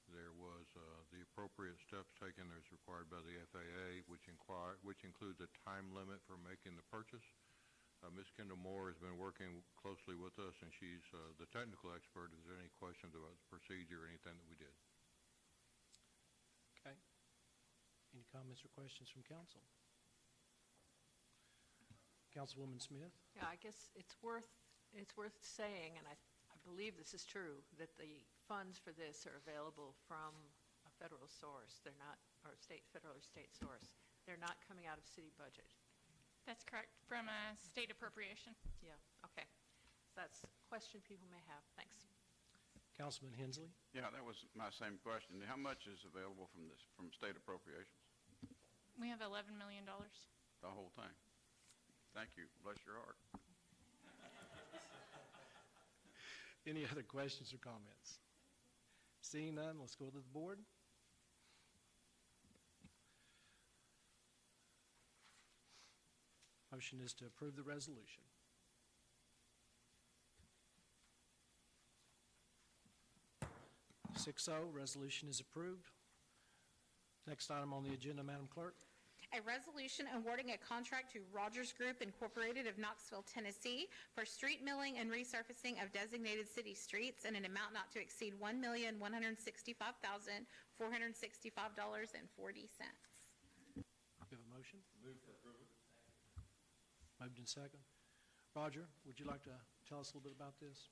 There was the appropriate steps taken as required by the FAA, which includes a time limit for making the purchase. Ms. Kendall Moore has been working closely with us, and she's the technical expert. Is there any questions about the procedure or anything that we did? Okay. Any comments or questions from council? Councilwoman Smith? Yeah, I guess it's worth saying, and I believe this is true, that the funds for this are available from a federal source. They're not, or federal or state source. They're not coming out of city budget. That's correct, from a state appropriation. Yeah, okay. So that's a question people may have. Thanks. Councilman Hensley? Yeah, that was my same question. How much is available from state appropriations? We have $11 million. The whole thing? Thank you. Bless your heart. Any other questions or comments? Seeing none, let's go to the board. Motion is to approve the resolution. Six oh, resolution is approved. Next item on the agenda, Madam Clerk. A resolution awarding a contract to Rogers Group Incorporated of Knoxville, Tennessee for street milling and resurfacing of designated city streets in an amount not to exceed $1,165,465.40. We have a motion? Move for approval. Moved in second. Roger, would you like to tell us a little bit about this?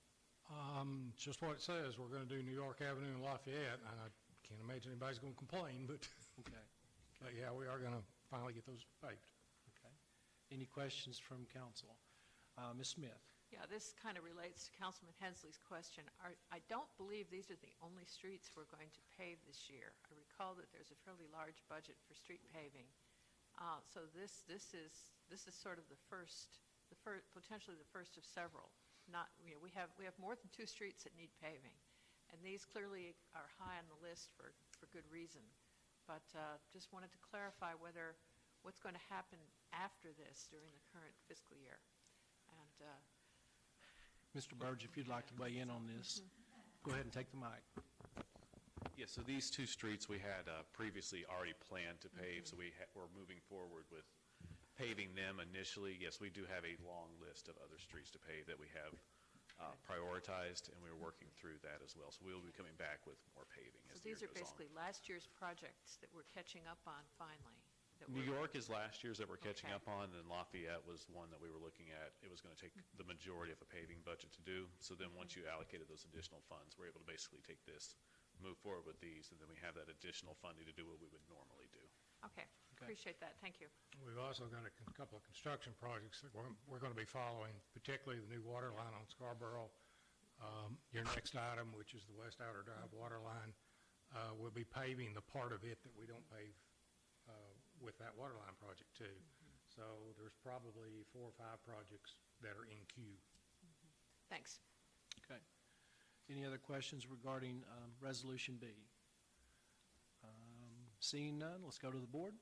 Just what it says. We're going to do New York Avenue and Lafayette, and I can't imagine anybody's going to complain, but Okay. but yeah, we are going to finally get those paved. Okay. Any questions from council? Ms. Smith? Yeah, this kind of relates to Councilman Hensley's question. I don't believe these are the only streets we're going to pave this year. I recall that there's a fairly large budget for street paving. So this is sort of the first, potentially the first of several. Not, you know, we have more than 2 streets that need paving, and these clearly are high on the list for good reason. But just wanted to clarify what's going to happen after this during the current fiscal year. And Mr. Burge, if you'd like to weigh in on this, go ahead and take the mic. Yeah, so these 2 streets we had previously already planned to pave, so we're moving forward with paving them initially. Yes, we do have a long list of other streets to pave that we have prioritized, and we're working through that as well. So we'll be coming back with more paving as the year these are goes on. basically last year's projects that we're catching up on finally. New York is last year's that we're catching up on, and Lafayette was one that we were looking at. It was going to take the majority of a paving budget to do. So then once you allocated those additional funds, we're able to basically take this, move forward with these, and then we have that additional funding to do what we would normally do. Okay, appreciate that. Thank you. We've also got a couple of construction projects that we're going to be following, particularly the new water line on Scarborough. Your next item, which is the West Outer Drive water line, we'll be paving the part of it that we don't pave with that water line project too. So there's probably 4 or 5 projects that are in queue. Thanks. Okay. Any other questions regarding Resolution B? Seeing none, let's go to the board.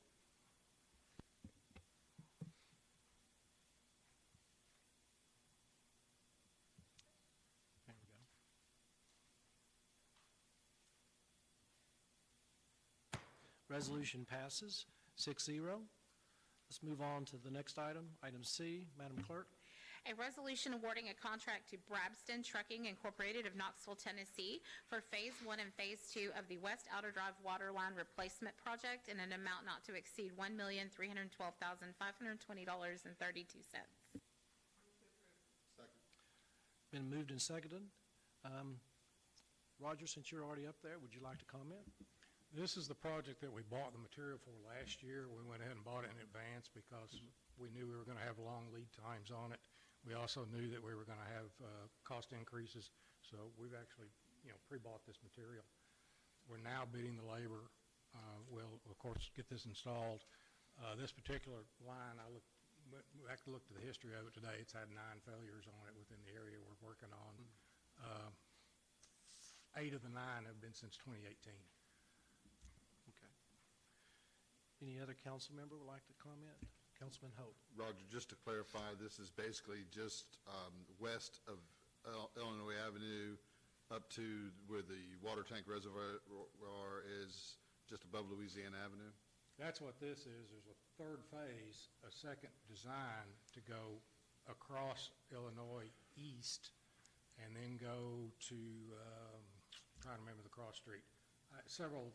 There we go. Resolution passes 6-0. Let's move on to the next item, item C. Madam Clerk. A resolution awarding a contract to Brabston Trucking Incorporated of Knoxville, Tennessee for Phase 1 and Phase 2 of the West Outer Drive Water Line Replacement Project in an amount not to exceed $1,312,520.32. Second. Been moved and seconded. Roger, since you're already up there, would you like to comment? This is the project that we bought the material for last year. We went ahead and bought it in advance because we knew we were going to have long lead times on it. We also knew that we were going to have cost increases, so we've actually, pre-bought this material. We're now bidding the labor. We'll, of course, get this installed. This particular line, I looked to the history of it today. It's had 9 failures on it within the area we're working on. 8 of the 9 have been since 2018. Okay. Any other council member would like to comment? Councilman Hope. Roger, just to clarify, this is basically just west of Illinois Avenue up to where the water tank reservoir is, just above Louisiana Avenue? That's what this is. There's a third phase, a second design to go across Illinois east and then go to, trying to remember the cross street, several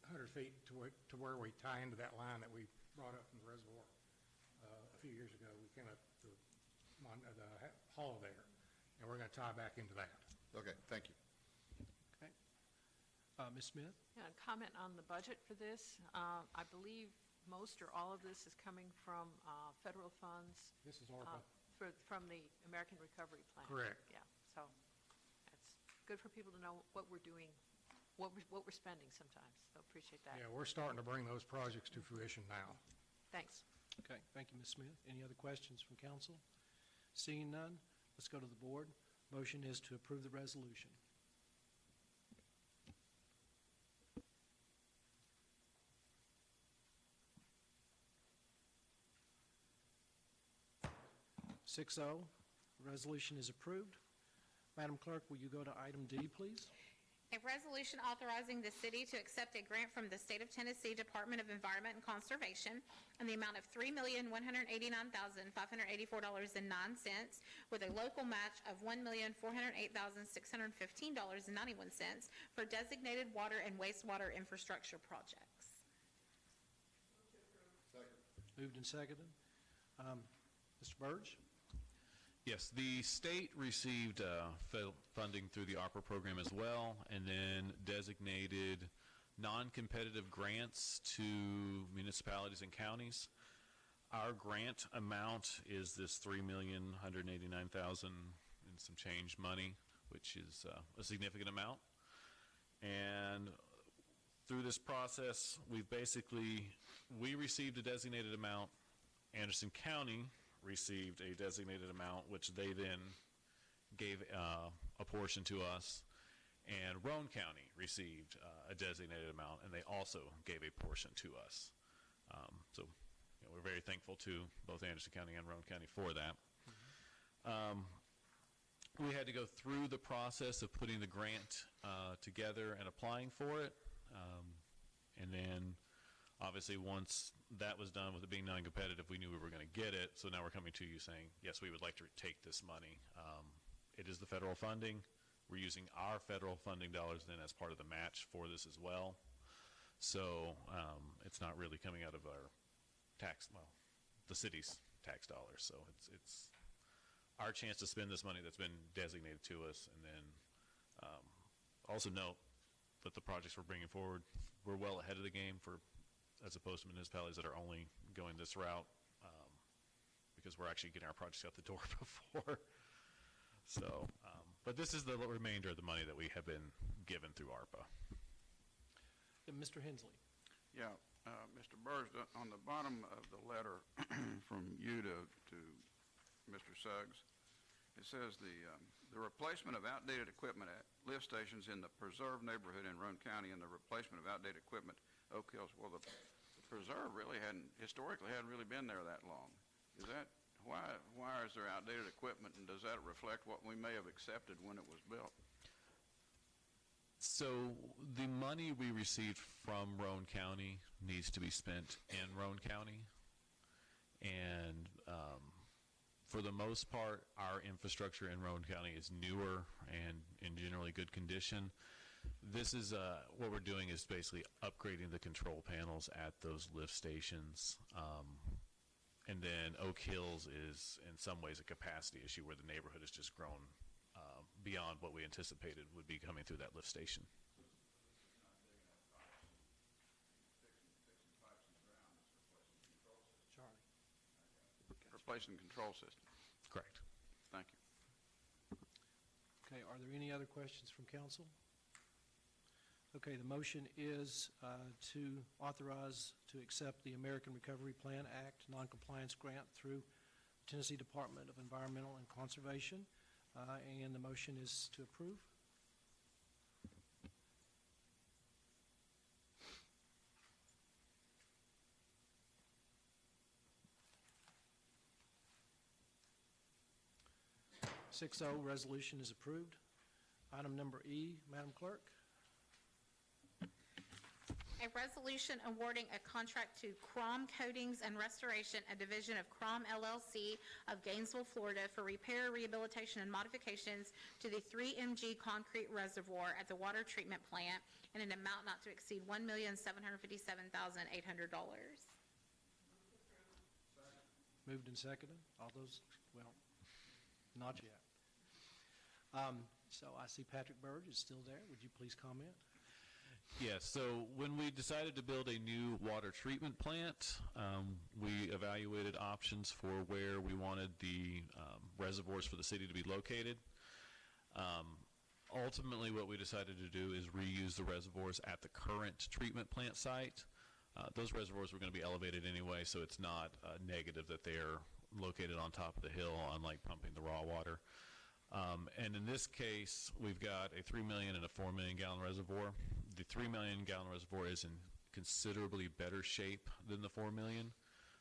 hundred feet to where we tie into that line that we brought up from the reservoir a few years ago. We came up the hollow there, and we're going to tie back into that. Okay, thank you. Okay. Ms. Smith? Yeah, comment on the budget for this. I believe most or all of this is coming from federal funds. This is ARPA. From the American Recovery Plan. Correct. Yeah, so it's good for people to know what we're doing, what we're spending sometimes, so appreciate that. Yeah, we're starting to bring those projects to fruition now. Thanks. Okay, thank you, Ms. Smith. Any other questions from council? Seeing none, let's go to the board. Motion is to approve the resolution. Six oh, the resolution is approved. Madam Clerk, will you go to item D, please? A resolution authorizing the city to accept a grant from the State of Tennessee Department of Environment and Conservation in the amount of $3,189,584.09 with a local match of $1,408,615.91 for designated water and wastewater infrastructure projects. Moved and seconded. Mr. Burge? Yes, the state received funding through the ARPA program as well, and then designated non-competitive grants to municipalities and counties. Our grant amount is this $3,189,000 and some change money, which is a significant amount. And through this process, we received a designated amount. Anderson County received a designated amount, which they then gave a portion to us, and Roane County received a designated amount, and they also gave a portion to us. So we're very thankful to both Anderson County and Roane County for that. We had to go through the process of putting the grant together and applying for it, and then obviously, once that was done with it being non-competitive, we knew we were going to get it. So now we're coming to you saying, yes, we would like to take this money. It is the federal funding. We're using our federal funding dollars then as part of the match for this as well. So it's not really coming out of our the city's tax dollars. So it's our chance to spend this money that's been designated to us. And then also note that the projects we're bringing forward, we're well ahead of the game as opposed to municipalities that are only going this route, because we're actually getting our projects out the door before. So, but this is the remainder of the money that we have been given through ARPA. Mr. Hensley. Yeah, Mr. Burge, on the bottom of the letter from you to Mr. Suggs, it says the replacement of outdated equipment at lift stations in the Preserve neighborhood in Roane County and the replacement of outdated equipment Oak Hills. Well, the Preserve really historically hadn't really been there that long. Is that, why is there outdated equipment, and does that reflect what we may have accepted when it was built? So the money we received from Roane County needs to be spent in Roane County. And for the most part, our infrastructure in Roane County is newer and in generally good condition. This is what we're doing is basically upgrading the control panels at those lift stations. And then Oak Hills is in some ways a capacity issue where the neighborhood has just grown beyond what we anticipated would be coming through that lift station. Replacing control system. Correct. Thank you. Okay, are there any other questions from council? Okay, the motion is to authorize to accept the American Recovery Plan Act non-compliance grant through Tennessee Department of Environmental and Conservation, and the motion is to approve. 6-0, resolution is approved. Item number E, Madam Clerk. A resolution awarding a contract to Crom Coatings and Restoration, a division of Crom LLC of Gainesville, Florida, for repair, rehabilitation, and modifications to the 3MG concrete reservoir at the water treatment plant in an amount not to exceed $1,757,800. Moved and seconded. All those, well, not yet. So I see Patrick Burge is still there. Would you please comment? Yes, so when we decided to build a new water treatment plant, we evaluated options for where we wanted the reservoirs for the city to be located. Ultimately, what we decided to do is reuse the reservoirs at the current treatment plant site. Those reservoirs were going to be elevated anyway, so it's not negative that they're located on top of the hill, unlike pumping the raw water. And in this case, we've got a 3 million and a 4 million gallon reservoir. The 3 million gallon reservoir is in considerably better shape than the 4 million.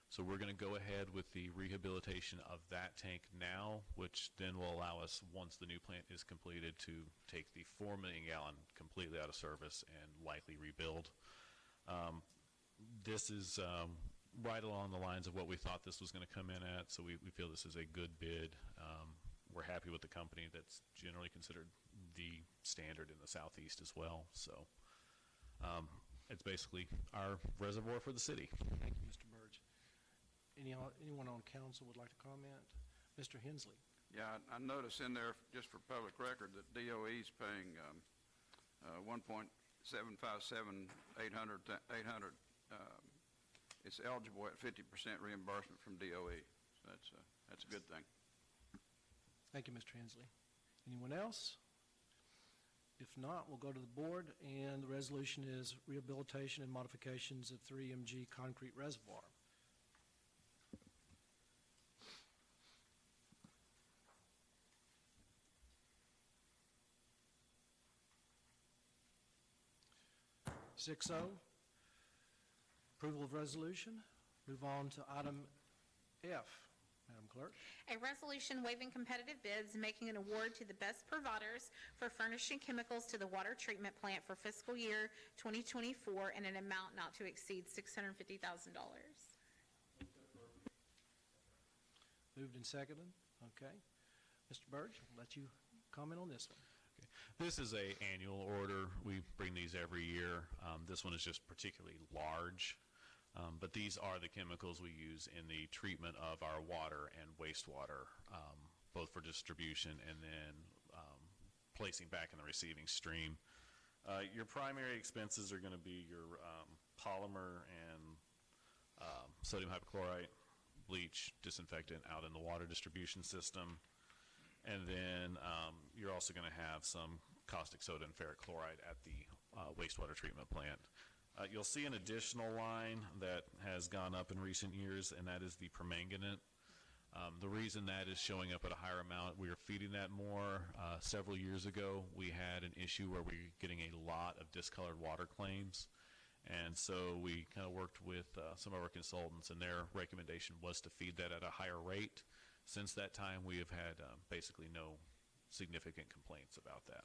So we're going to go ahead with the rehabilitation of that tank now, which then will allow us, once the new plant is completed, to take the 4 million gallon completely out of service and likely rebuild. This is right along the lines of what we thought this was going to come in at, so we feel this is a good bid. We're happy with the company that's generally considered the standard in the Southeast as well. So it's basically our reservoir for the city. Thank you, Mr. Burge. Anyone on council would like to comment? Mr. Hensley. Yeah, I noticed in there, just for public record, that DOE is paying $1,757,800. It's eligible at 50% reimbursement from DOE. So that's a good thing. Thank you, Mr. Hensley. Anyone else? If not, we'll go to the board, and the resolution is rehabilitation and modifications of 3MG concrete reservoir. Six O, approval of resolution. Move on to item F. Madam Clerk. A resolution waiving competitive bids, making an award to the best providers for furnishing chemicals to the water treatment plant for fiscal year 2024 in an amount not to exceed $650,000. Moved and seconded. Okay. Mr. Burge, I'll let you comment on this one. Okay. This is an annual order. We bring these every year. This one is just particularly large. But these are the chemicals we use in the treatment of our water and wastewater, both for distribution and then placing back in the receiving stream. Your primary expenses are going to be your polymer and sodium hypochlorite, bleach, disinfectant out in the water distribution system. And then you're also going to have some caustic soda and ferric chloride at the wastewater treatment plant. You'll see an additional line that has gone up in recent years, and that is the permanganate. The reason that is showing up at a higher amount, we are feeding that more. Several years ago, we had an issue where we were getting a lot of discolored water claims, and so we kind of worked with some of our consultants, and their recommendation was to feed that at a higher rate. Since that time, we have had basically no significant complaints about that.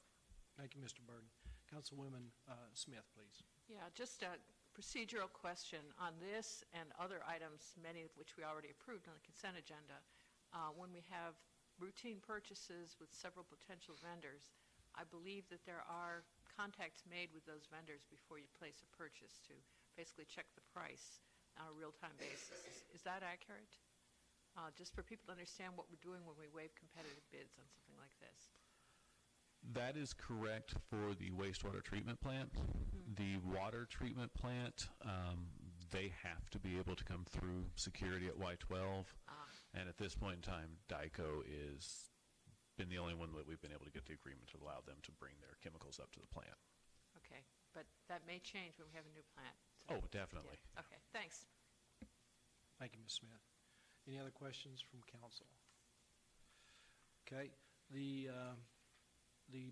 Thank you, Mr. Burden. Councilwoman Smith, please. Yeah, just a procedural question on this and other items, many of which we already approved on the consent agenda. When we have routine purchases with several potential vendors, I believe that there are contacts made with those vendors before you place a purchase to basically check the price on a real-time basis. Is that accurate? Just for people to understand what we're doing when we waive competitive bids on something like this. That is correct for the wastewater treatment plant. The water treatment plant, they have to be able to come through security at Y12. And at this point in time, DICO is been the only one that we've been able to get the agreement to allow them to bring their chemicals up to the plant. Okay, but that may change when we have a new plant. Oh, definitely. Yeah. Okay, thanks. Thank you, Ms. Smith. Any other questions from council? Okay, the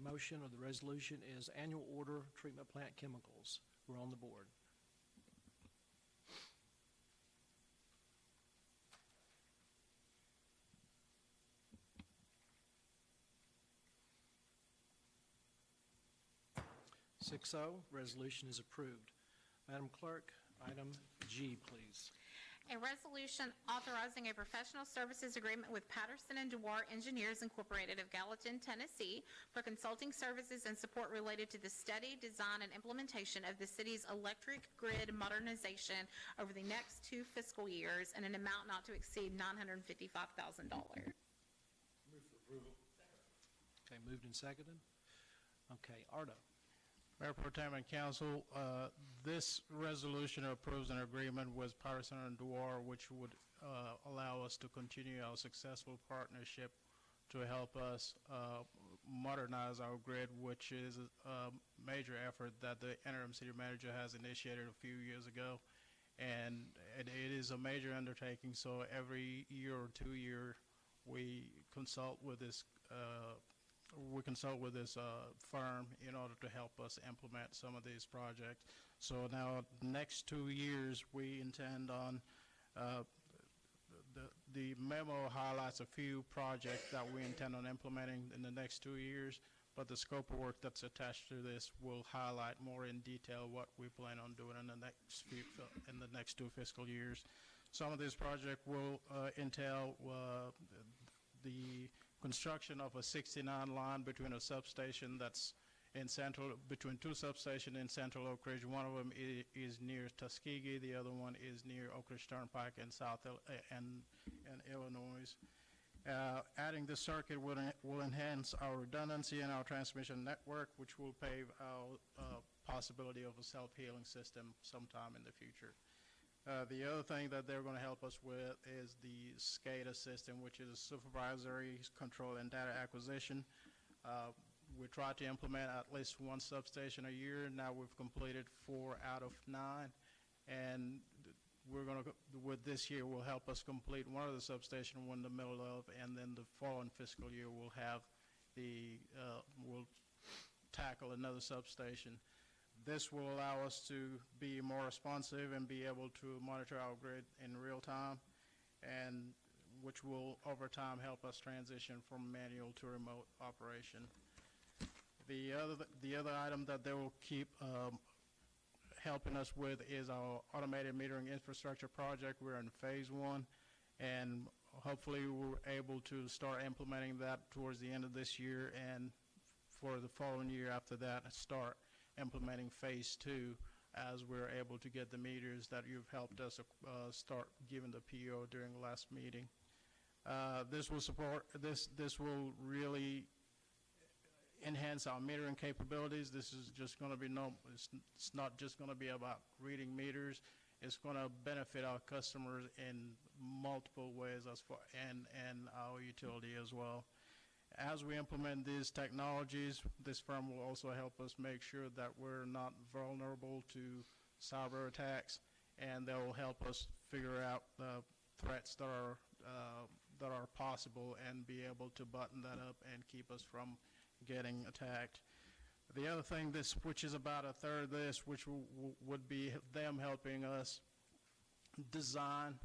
motion or the resolution is annual order treatment plant chemicals. We're on the board. 6-0, resolution is approved. Madam Clerk, item G, please. A resolution authorizing a professional services agreement with Patterson and Dewar Engineers Incorporated of Gallatin, Tennessee for consulting services and support related to the study, design, and implementation of the city's electric grid modernization over the next 2 fiscal years in an amount not to exceed $955,000. Okay, moved and seconded. Okay, Ardo. Mayor Pro Tem and Council, this resolution approves an agreement with Patterson and Dewar, which would allow us to continue our successful partnership to help us modernize our grid, which is a major effort that the interim city manager has initiated a few years ago. And it is a major undertaking, so every year or 2 years, we consult with this firm in order to help us implement some of these projects. So now, next 2 years, we intend on, the memo highlights a few projects that we intend on implementing in the next 2 years, but the scope of work that's attached to this will highlight more in detail what we plan on doing in the next 2 fiscal years. Some of these projects will entail the construction of a 69 line between a substation that's between 2 substations in Central Oak Ridge. One of them is near Tuskegee. The other one is near Oak Ridge Turnpike in Illinois. Adding this circuit will enhance our redundancy in our transmission network, which will pave our possibility of a self-healing system sometime in the future. The other thing that they're going to help us with is the SCADA system, which is supervisory control and data acquisition. We try to implement at least 1 substation a year. Now we've completed 4 out of 9, and we're going to, with this year, will help us complete one of the substations we're in the middle of, and then the following fiscal year we'll have we'll tackle another substation. This will allow us to be more responsive and be able to monitor our grid in real time, and which will over time help us transition from manual to remote operation. The other item that they will keep helping us with is our automated metering infrastructure project. We're in phase 1, and hopefully we're able to start implementing that towards the end of this year, and for the following year after that start implementing phase 2 as we're able to get the meters that you've helped us start giving the PO during the last meeting. This will really enhance our metering capabilities. This is just going to be it's not just going to be about reading meters. It's going to benefit our customers in multiple ways and our utility as well. As we implement these technologies, this firm will also help us make sure that we're not vulnerable to cyber attacks, and they will help us figure out the threats that are possible and be able to button that up and keep us from getting attacked. The other thing, which is about a third of this, which would be them helping us design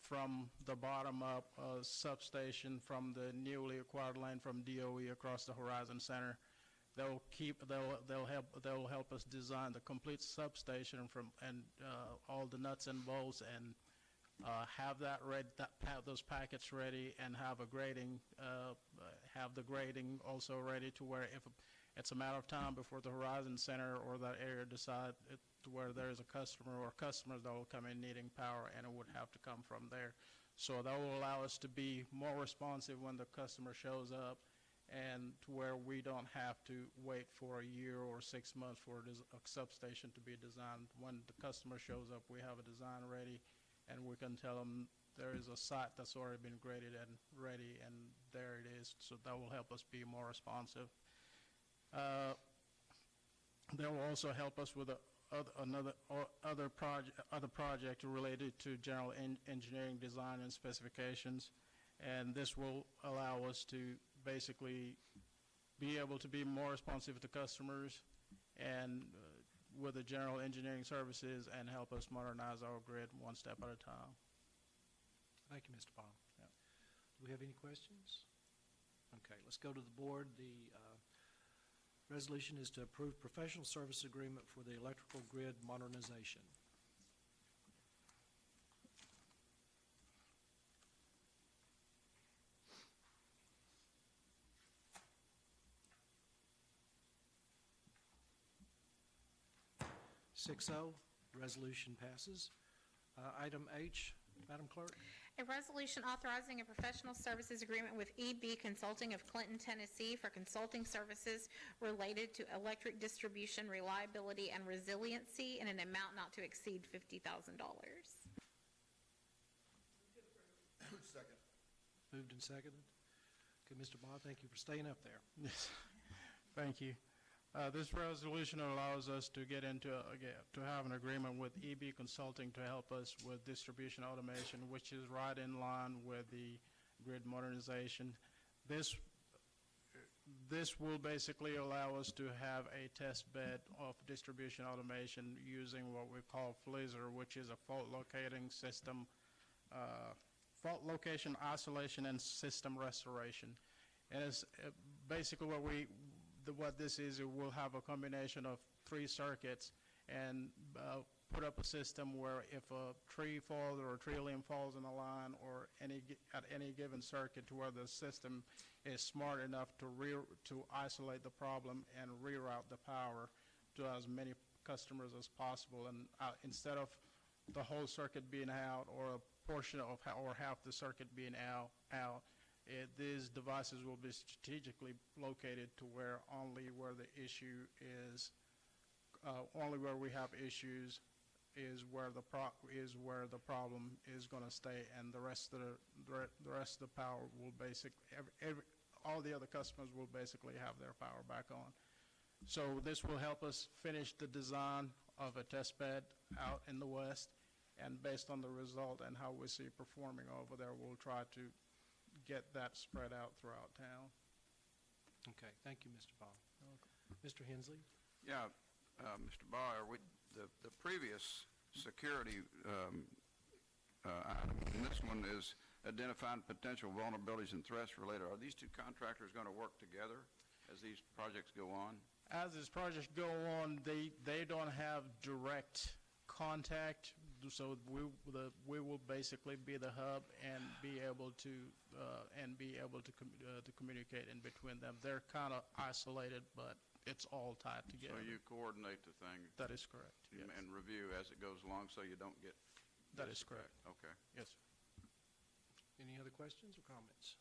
from the bottom up a substation from the newly acquired land from DOE across the Horizon Center. They'll help us design the complete substation and all the nuts and bolts, and have that ready, have those packets ready, and have a grading, have the grading also ready to where if it's a matter of time before the Horizon Center or that area decide to where there's a customer or customers that will come in needing power, and it would have to come from there. So that will allow us to be more responsive when the customer shows up, and to where we don't have to wait for a year or 6 months for a substation to be designed. When the customer shows up, we have a design ready, and we can tell them there is a site that's already been graded and ready, and there it is. So that will help us be more responsive. They will also help us with other project related to general engineering design and specifications, and this will allow us to basically be able to be more responsive to customers and with the general engineering services, and help us modernize our grid one step at a time. Thank you, Mr. Bond. Yeah. Do we have any questions? Okay, let's go to the board. The Resolution is to approve professional service agreement for the electrical grid modernization. Six oh, resolution passes. Item H, Madam Clerk. A resolution authorizing a professional services agreement with EB Consulting of Clinton, Tennessee for consulting services related to electric distribution, reliability, and resiliency in an amount not to exceed $50,000. Second. Moved and seconded. Okay, Mr. Bond, thank you for staying up there. Yes, thank you. This resolution allows us to get into, to have an agreement with EB Consulting to help us with distribution automation, which is right in line with the grid modernization. This will basically allow us to have a test bed of distribution automation using what we call FLISR, which is a fault locating system, fault location isolation and system restoration. And it's basically what this is, it will have a combination of 3 circuits and put up a system where if a tree falls or a tree limb falls in the line or at any given circuit, to where the system is smart enough to isolate the problem and reroute the power to as many customers as possible. And instead of the whole circuit being out or a portion of or half the circuit being out, these devices will be strategically located to where only where the issue is, only where we have issues is where the problem is going to stay, and the rest of the power will all the other customers will basically have their power back on. So this will help us finish the design of a test bed out in the west, and based on the result and how we see it performing over there, we'll try to get that spread out throughout town. Okay, thank you, Mr. Bond. Mr. Hensley? Yeah, Mr. Byer, the previous security item, and this one is identifying potential vulnerabilities and threats related. Are these two contractors going to work together as these projects go on? As these projects go on, they don't have direct contact, so we will basically be the hub and be able to communicate in between them. They're kind of isolated, but it's all tied together. So you coordinate the thing? That is correct. Yes. And review as it goes along, so you don't get. That is correct. Okay. Yes, sir. Any other questions or comments?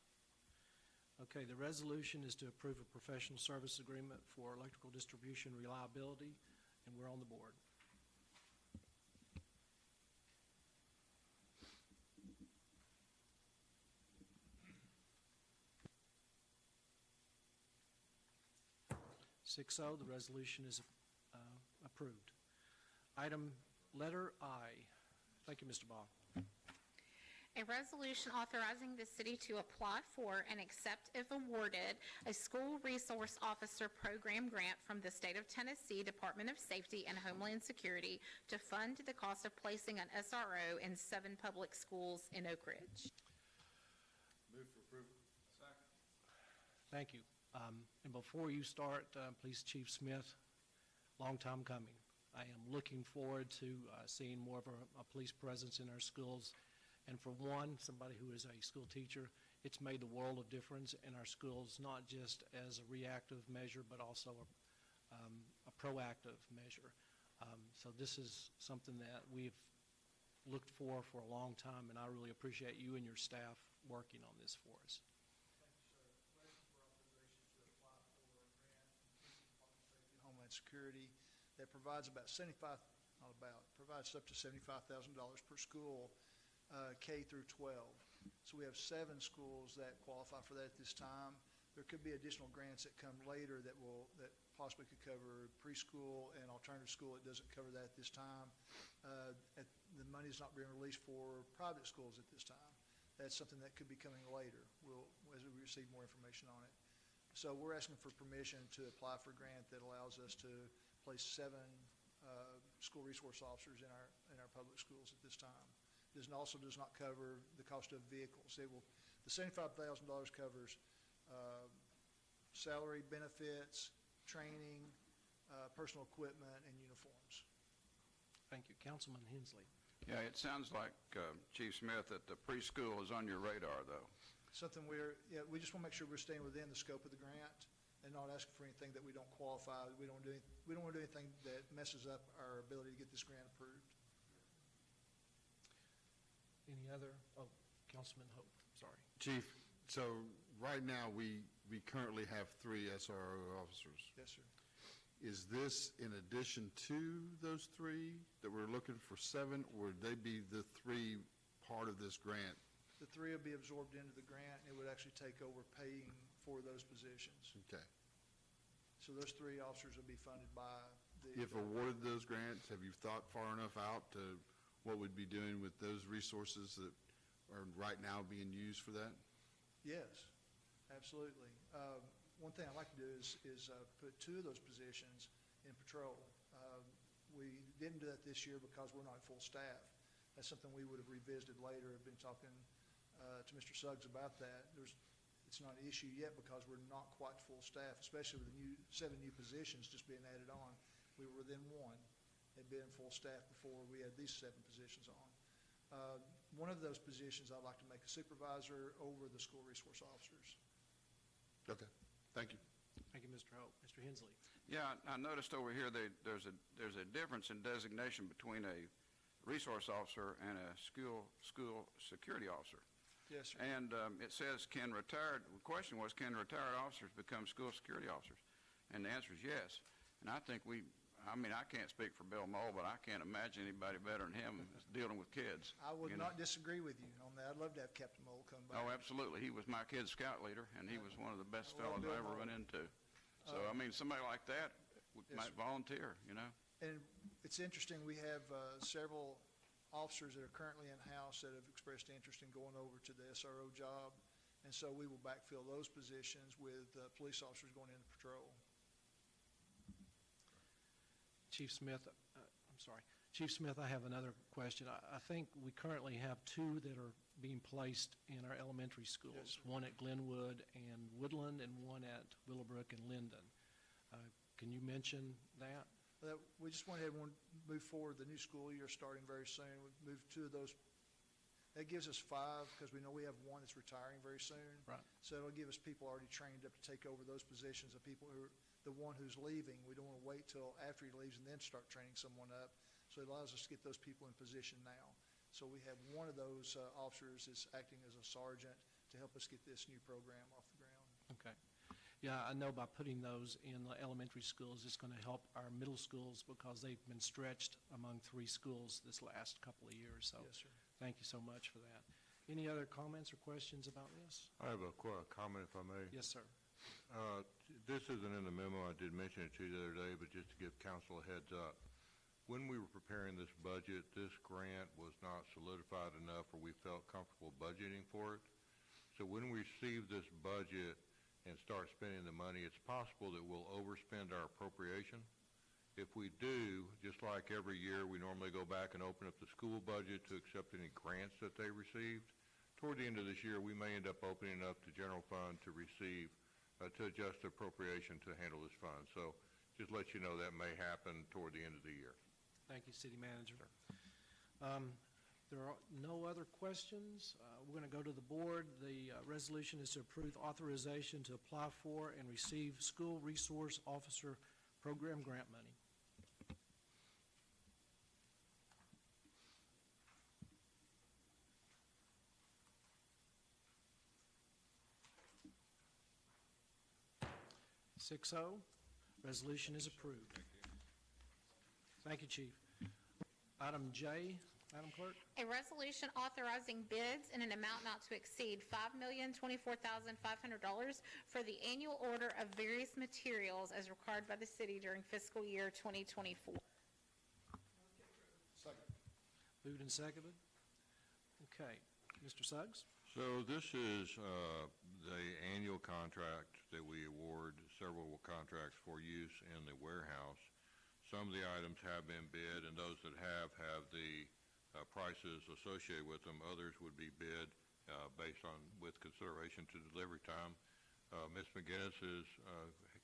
Okay, the resolution is to approve a professional service agreement for electrical distribution reliability, and we're on the board. Six oh, the resolution is approved. Item letter I. Thank you, Mr. Ball. A resolution authorizing the city to apply for and accept, if awarded, a school resource officer program grant from the state of Tennessee Department of Safety and Homeland Security to fund the cost of placing an SRO in 7 public schools in Oak Ridge. Move for approval. Second. Thank you. And before you start, please, Chief Smith, long time coming. I am looking forward to seeing more of a police presence in our schools. And for one, somebody who is a school teacher, it's made the world of difference in our schools, not just as a reactive measure, but also a proactive measure. So this is something that we've looked for a long time, and I really appreciate you and your staff working on this for us. Homeland Security that provides up to $75,000 per school, K through 12. So we have 7 schools that qualify for that at this time. There could be additional grants that come later that possibly could cover preschool and alternative school. It doesn't cover that at this time. The money is not being released for private schools at this time. That's something that could be coming later. As we receive more information on it. So we're asking for permission to apply for a grant that allows us to place 7 school resource officers in our public schools at this time. This also does not cover the cost of vehicles. The $75,000 covers salary, benefits, training, personal equipment, and uniforms. Thank you. Councilman Hensley. Yeah, it sounds like, Chief Smith, that the preschool is on your radar, though. Something we just want to make sure we're staying within the scope of the grant and not asking for anything that we don't qualify. We don't want to do anything that messes up our ability to get this grant approved. Any other? Oh, Councilman Hope, sorry. Chief, so right now, we currently have 3 SRO officers. Yes, sir. Is this in addition to those 3 that we're looking for 7, or would they be the 3 part of this grant? The 3 will be absorbed into the grant, and it would actually take over paying for those positions. Okay. So those 3 officers will be funded by the... If awarded those grants, have you thought far enough out to what we'd be doing with those resources that are right now being used for that? Yes, absolutely. One thing I'd like to do is put 2 of those positions in patrol. We didn't do that this year because we're not at full staff. That's something we would have revisited later. I've been talking to Mr. Suggs about that. It's not an issue yet because we're not quite full staff, especially with the 7 new positions just being added on. We were within 1. Had been full staff before we had these 7 positions on. One of those positions I'd like to make a supervisor over the school resource officers. Okay. Thank you. Thank you, Mr. Hope. Mr. Hensley. Yeah, I noticed over here there's a difference in designation between a resource officer and a school security officer. Yes, sir. And it says, the question was, can retired officers become school security officers? And the answer is yes. And I think I can't speak for Bill Moll, but I can't imagine anybody better than him dealing with kids. I would not disagree with you on that. I'd love to have Captain Moll come by. Oh, absolutely. He was my kid's scout leader, and he was one of the best fellows I ever run into. So, somebody like that might volunteer, And it's interesting, we have several officers that are currently in-house that have expressed interest in going over to the SRO job, and so we will backfill those positions with police officers going into patrol. Chief Smith, Chief Smith, I have another question. I think we currently have 2 that are being placed in our elementary schools, one at Glenwood and Woodland and one at Willowbrook and Linden. Can you mention that? We just went ahead and move forward. The new school year starting very soon. We've moved 2 of those. That gives us 5 because we know we have 1 that's retiring very soon. Right. So it'll give us people already trained up to take over those positions of people who are the one who's leaving. We don't want to wait till after he leaves and then start training someone up. So it allows us to get those people in position now. So we have one of those officers is acting as a sergeant to help us get this new program off the ground. Okay. Yeah, I know by putting those in the elementary schools, it's going to help our middle schools because they've been stretched among 3 schools this last couple of years. So yes, sir. Thank you so much for that. Any other comments or questions about this? I have a comment, if I may. Yes, sir. This isn't in the memo. I did mention it to you the other day, but just to give council a heads up. When we were preparing this budget, this grant was not solidified enough where we felt comfortable budgeting for it. So when we receive this budget and start spending the money, it's possible that we'll overspend our appropriation. If we do, just like every year, we normally go back and open up the school budget to accept any grants that they received. Toward the end of this year, we may end up opening up the general fund to receive, to adjust the appropriation to handle this fund. So just let you know that may happen toward the end of the year. Thank you, City Manager. There are no other questions. We're going to go to the board. The resolution is to approve authorization to apply for and receive School Resource Officer Program grant money. (6-0). Resolution is approved. Thank you, Chief. Item J, Madam Clerk. A resolution authorizing bids in an amount not to exceed $5,024,500 for the annual order of various materials as required by the city during fiscal year 2024. Second. Moved and seconded. Okay. Mr. Suggs? So this is the annual contract that we award several contracts for use in the warehouse. Some of the items have been bid, and those that have the prices associated with them. Others would be bid based on with consideration to delivery time. Ms. McGinnis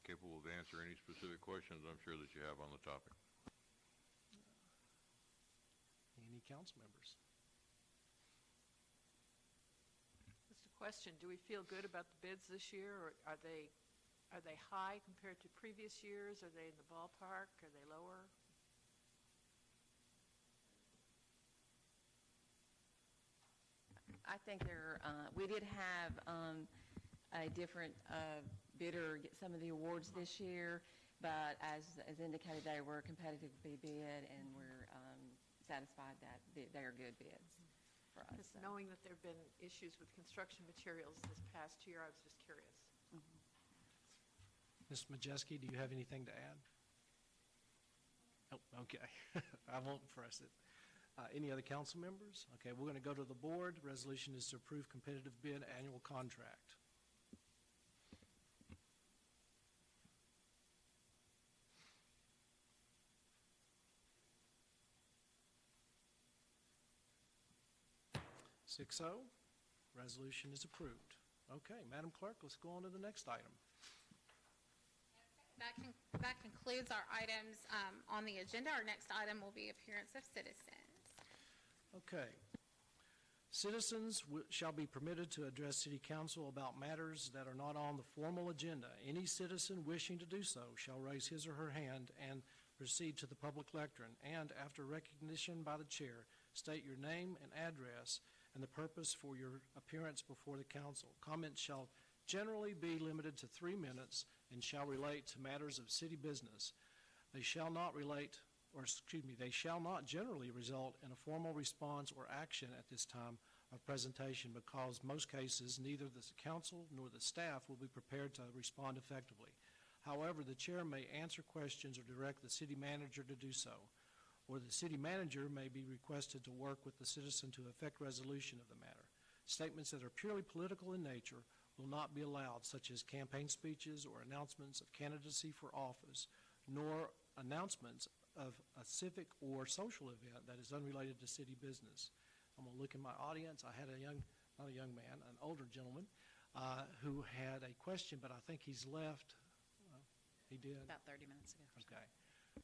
capable of answering any specific questions I'm sure that you have on the topic. Any council members? Just a question, do we feel good about the bids this year, or are they high compared to previous years? Are they in the ballpark? Are they lower? I think we did have a different bidder get some of the awards this year, but as indicated, they were competitively bid, and we're satisfied that they are good bids for us. Just knowing that there have been issues with construction materials this past year, I was just curious. Ms. Majeski, do you have anything to add? Oh, okay. I won't press it. Any other council members? Okay, we're going to go to the board. Resolution is to approve competitive bid annual contract. Six oh, resolution is approved. Okay, Madam Clerk, let's go on to the next item. That concludes our items on the agenda. Our next item will be appearance of citizens. Okay. Citizens shall be permitted to address City Council about matters that are not on the formal agenda. Any citizen wishing to do so shall raise his or her hand and proceed to the public lectern, and after recognition by the chair, state your name and address and the purpose for your appearance before the council. Comments shall generally be limited to 3 minutes and shall relate to matters of city business. They shall not they shall not generally result in a formal response or action at this time of presentation, because most cases neither the council nor the staff will be prepared to respond effectively. However, the chair may answer questions or direct the city manager to do so, or the city manager may be requested to work with the citizen to effect resolution of the matter. Statements that are purely political in nature will not be allowed, such as campaign speeches or announcements of candidacy for office, nor announcements of a civic or social event that is unrelated to city business. I'm going to look in my audience. I had not a young man, an older gentleman, who had a question, but I think he's left. He did? About 30 minutes ago. Okay.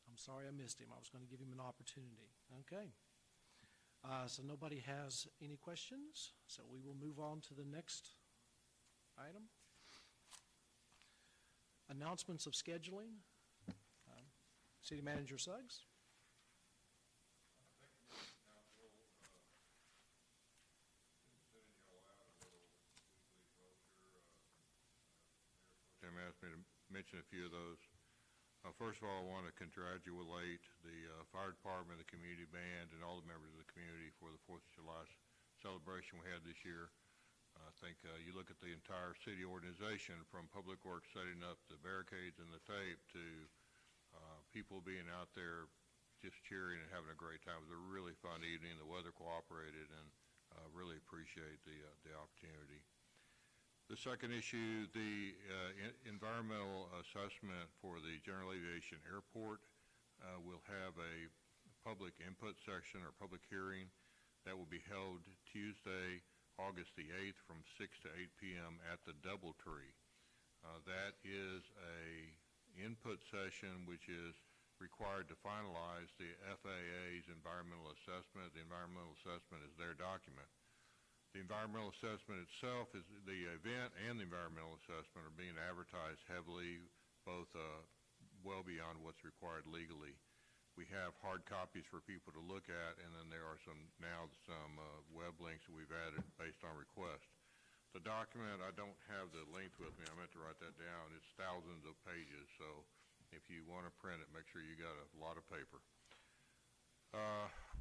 I'm sorry I missed him. I was going to give him an opportunity. Okay. So nobody has any questions, so we will move on to the next item. Announcements of scheduling. City Manager Suggs. Tim asked me to mention a few of those. First of all, I want to congratulate the fire department, the community band, and all the members of the community for the 4th of July celebration we had this year. I think you look at the entire city organization, from Public Works setting up the barricades and the tape to people being out there just cheering and having a great time. It was a really fun evening. The weather cooperated, and really appreciate the opportunity. The second issue, the environmental assessment for the General Aviation Airport will have a public input section or public hearing that will be held Tuesday, August the 8th from 6 to 8 p.m. at the Doubletree. That is a input session which is required to finalize the FAA's environmental assessment. The environmental assessment is their document. The environmental assessment itself, is the event and the environmental assessment are being advertised heavily, both well beyond what's required legally. We have hard copies for people to look at, and then there are some web links that we've added based on request. The document, I don't have the length with me. I meant to write that down. It's thousands of pages, so if you want to print it, make sure you got a lot of paper.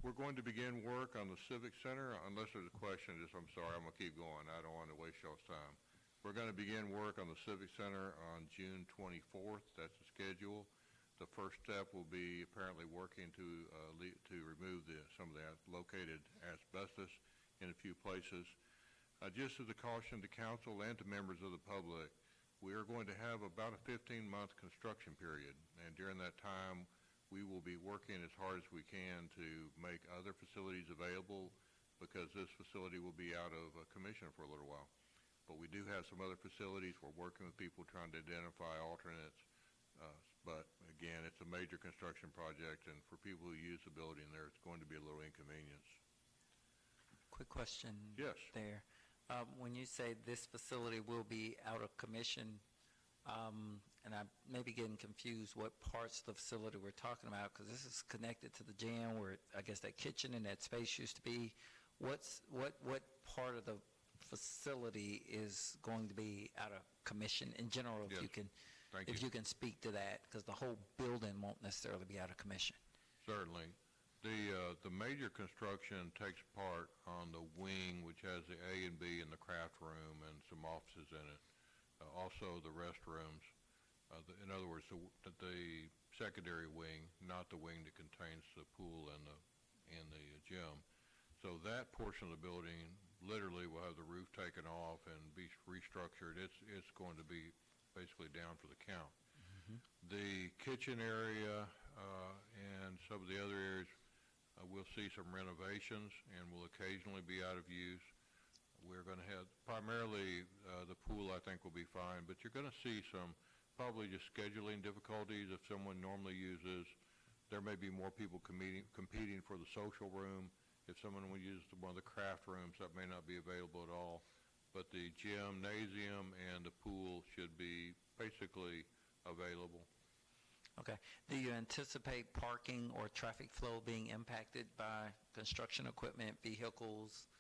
We're going to begin work on the Civic Center. Unless there's a question, I'm sorry, I'm going to keep going. I don't want to waste y'all's time. We're going to begin work on the Civic Center on June 24th. That's the schedule. The first step will be apparently working to remove some of the located asbestos in a few places. Just as a caution to council and to members of the public, we are going to have about a 15-month construction period, and during that time, we will be working as hard as we can to make other facilities available, because this facility will be out of commission for a little while. But we do have some other facilities. We're working with people trying to identify alternates. But again, it's a major construction project, and for people who use the building there, it's going to be a little inconvenience. Quick question. Yes. There. When you say this facility will be out of commission, and I may be getting confused what parts of the facility we're talking about, because this is connected to the gym where I guess that kitchen and that space used to be. What part of the facility is going to be out of commission in general? Yes. If you can speak to that, because the whole building won't necessarily be out of commission. Certainly. The major construction takes part on the wing, which has the A and B and the craft room and some offices in it. Also the restrooms. In other words, the secondary wing, not the wing that contains the pool and the gym. So that portion of the building literally will have the roof taken off and be restructured. It's going to be basically down for the count. The kitchen area and some of the other areas, we'll see some renovations and will occasionally be out of use. We're going to have primarily the pool, I think, will be fine, but you're going to see some probably just scheduling difficulties. If someone normally uses, there may be more people competing for the social room. If someone will use one of the craft rooms, that may not be available at all. But the gymnasium and the pool should be basically available. Okay. Do you anticipate parking or traffic flow being impacted by construction equipment, vehicles?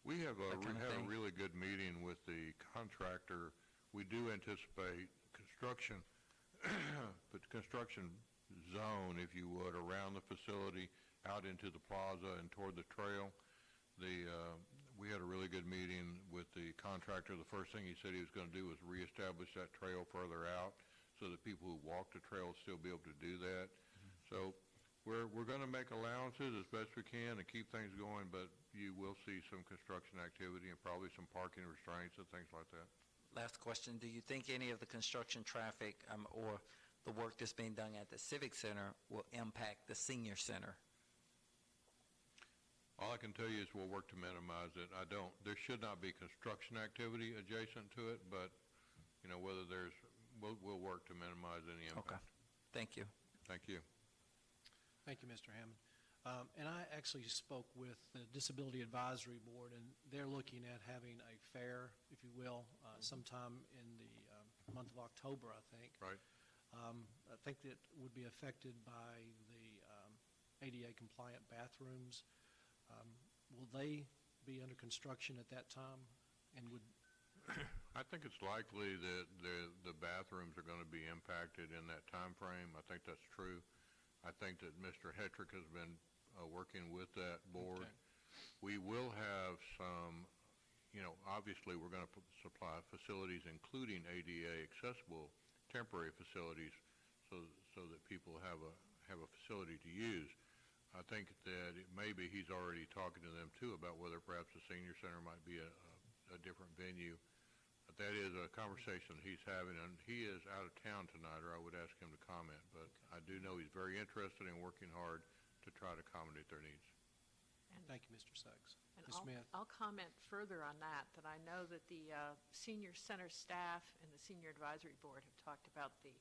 We have that kind of had a thing? really good meeting with the contractor. We do anticipate construction, but construction zone, if you would, around the facility, out into the plaza and toward the trail. We had a really good meeting with the contractor. The first thing he said he was going to do was reestablish that trail further out so that people who walk the trail will still be able to do that. So we're going to make allowances as best we can and keep things going, but you will see some construction activity and probably some parking restraints and things like that. Last question. Do you think any of the construction traffic or the work that's being done at the Civic Center will impact the senior center? All I can tell you is we'll work to minimize it. There should not be construction activity adjacent to it, but, whether we'll work to minimize any impact. Okay. Thank you. Thank you. Thank you, Mr. Hammond. And I actually spoke with the Disability Advisory Board, and they're looking at having a fair, if you will, sometime in the month of October, I think. Right. I think that would be affected by the ADA compliant bathrooms. Will they be under construction at that time? And would I think it's likely that the bathrooms are going to be impacted in that time frame. I think that's true. I think that Mr. Hetrick has been working with that board. Okay. We will have some, obviously we're going to supply facilities including ADA accessible temporary facilities so that people have a facility to use. I think that maybe he's already talking to them too about whether perhaps the senior center might be a different venue. But that is a conversation that he's having, and he is out of town tonight, or I would ask him to comment. But I do know he's very interested in working hard to try to accommodate their needs. Thank you, Mr. Suggs. And Ms. Smith? I'll comment further on that I know that the senior center staff and the senior advisory board have talked about the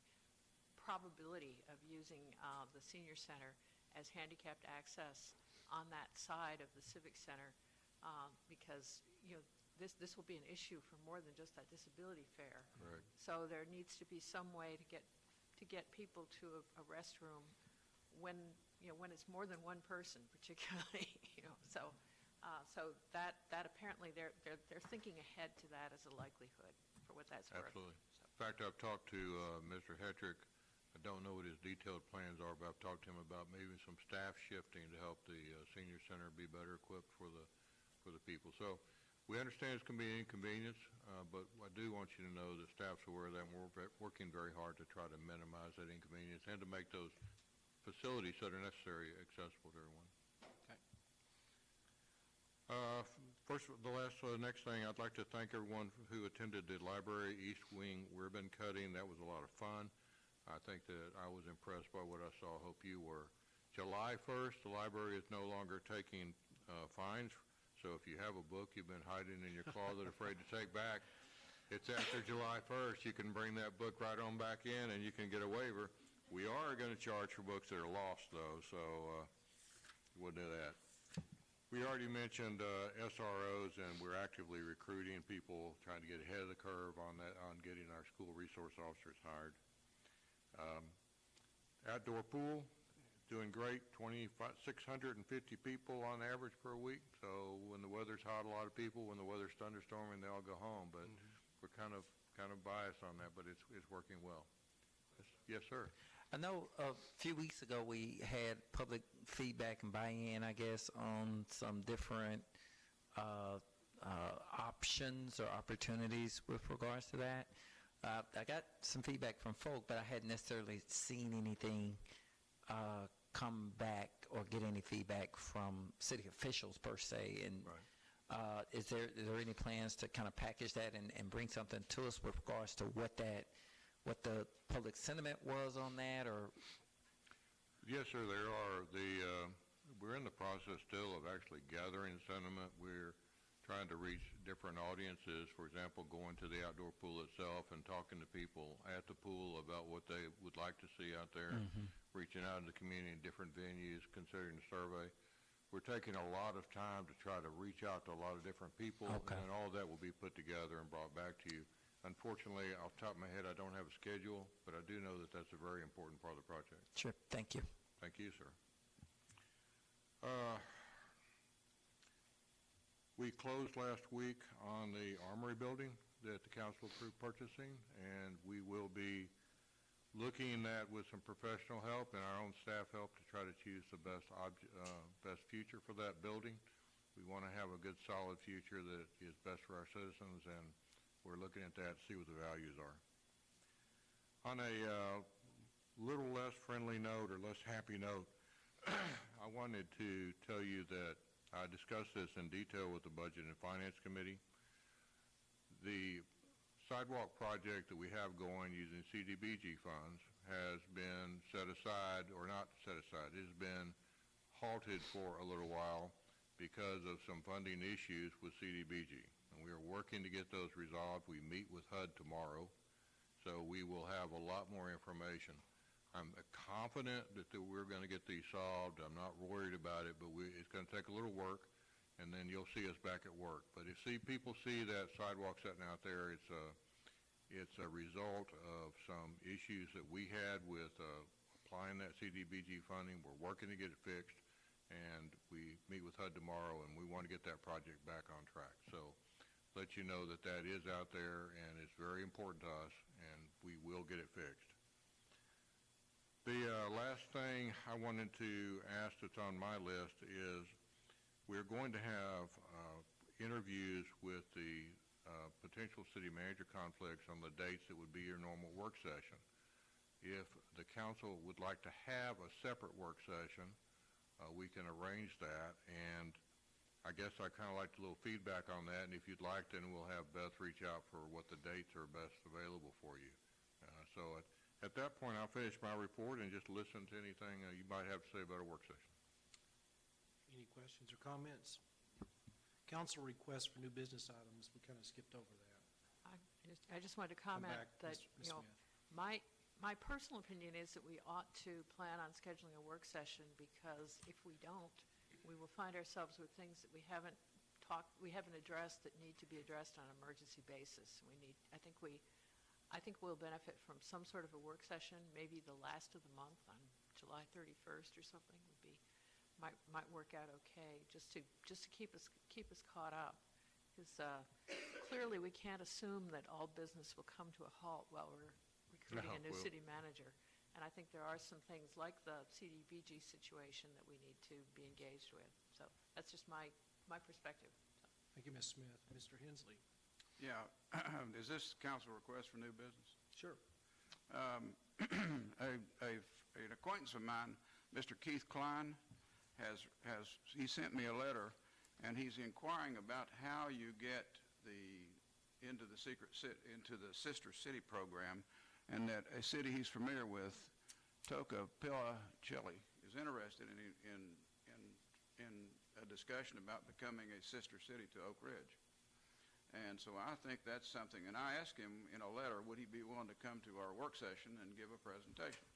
probability of using the senior center as handicapped access on that side of the Civic Center because, this will be an issue for more than just that disability fair. Right. So there needs to be some way to get people to a restroom when it's more than one person, particularly. So that apparently they're thinking ahead to that as a likelihood for what that's worth. Absolutely. In fact, I've talked to Mr. Hetrick. I don't know what his detailed plans are, but I've talked to him about maybe some staff shifting to help the senior center be better equipped for the people. So we understand it's going to be an inconvenience, but I do want you to know that staff's aware of that, and we're working very hard to try to minimize that inconvenience and to make those facilities that are necessary accessible to everyone. Okay. Next thing, I'd like to thank everyone who attended the library East Wing ribbon cutting. That was a lot of fun. I think that I was impressed by what I saw. I hope you were. July 1st, the library is no longer taking fines. So if you have a book you've been hiding in your closet afraid to take back, It's after July 1st. You can bring that book right on back in and you can get a waiver. We are going to charge for books that are lost, though, so we'll do that. We already mentioned SROs, and we're actively recruiting people, trying to get ahead of the curve on that, on getting our school resource officers hired. Outdoor pool, doing great, 650 people on average per week. So when the weather's hot, a lot of people. When the weather's thunderstorming, they all go home. But we're kind of biased on that, but it's working well. Yes, sir. I know a few weeks ago we had public feedback and buy-in, I guess, on some different options or opportunities with regards to that. I got some feedback from folk, but I hadn't necessarily seen anything come back or get any feedback from city officials per se. And is there any plans to kind of package that and bring something to us with regards to what the public sentiment was on that? Or yes, sir, there are. We're in the process still of actually gathering sentiment. We're trying to reach different audiences, for example, going to the outdoor pool itself and talking to people at the pool about what they would like to see out there, reaching out in the community in different venues, considering the survey. We're taking a lot of time to try to reach out to a lot of different people, and all that will be put together and brought back to you. Unfortunately, off the top of my head, I don't have a schedule, but I do know that that's a very important part of the project. Sure. Thank you. Thank you, sir. We closed last week on the Armory building that the council approved purchasing, and we will be looking at with some professional help and our own staff help to try to choose the best future for that building. We want to have a good, solid future that is best for our citizens, and we're looking at that to see what the values are. On a little less friendly note or less happy note, I wanted to tell you that I discussed this in detail with the Budget and Finance Committee. The sidewalk project that we have going using CDBG funds has been set aside, or not set aside, it has been halted for a little while because of some funding issues with CDBG. And we are working to get those resolved. We meet with HUD tomorrow, so we will have a lot more information. I'm confident that we're going to get these solved. I'm not worried about it, but it's going to take a little work, and then you'll see us back at work. But if people see that sidewalk sitting out there, it's a result of some issues that we had with applying that CDBG funding. We're working to get it fixed, and we meet with HUD tomorrow, and we want to get that project back on track. So let you know that that is out there, and it's very important to us, and we will get it fixed. The last thing I wanted to ask that's on my list is we're going to have interviews with the potential city manager conflicts on the dates that would be your normal work session. If the council would like to have a separate work session, we can arrange that, and I guess I kind of like a little feedback on that, and if you'd like, then we'll have Beth reach out for what the dates are best available for you. So at that point, I'll finish my report and just listen to anything you might have to say about a work session. Any questions or comments? Council requests for new business items. We kind of skipped over that. I just wanted to comment back, that, Ms. my personal opinion is that we ought to plan on scheduling a work session, because if we don't, we will find ourselves with things that we haven't addressed that need to be addressed on an emergency basis. I think we'll benefit from some sort of a work session, maybe the last of the month on July 31st or something might work out okay, just to keep us caught up. Because clearly we can't assume that all business will come to a halt while we're recruiting a new city manager. And I think there are some things like the CDBG situation that we need to be engaged with. So that's just my perspective. Thank you, Ms. Smith. Mr. Hensley. Yeah, is this council request for new business? Sure. An acquaintance of mine, Mr. Keith Klein, he sent me a letter, and he's inquiring about how you get into the Sister City program, and that a city he's familiar with, Tocopilla, Chile, is interested in a discussion about becoming a sister city to Oak Ridge. And so I think that's something, and I asked him in a letter, would he be willing to come to our work session and give a presentation?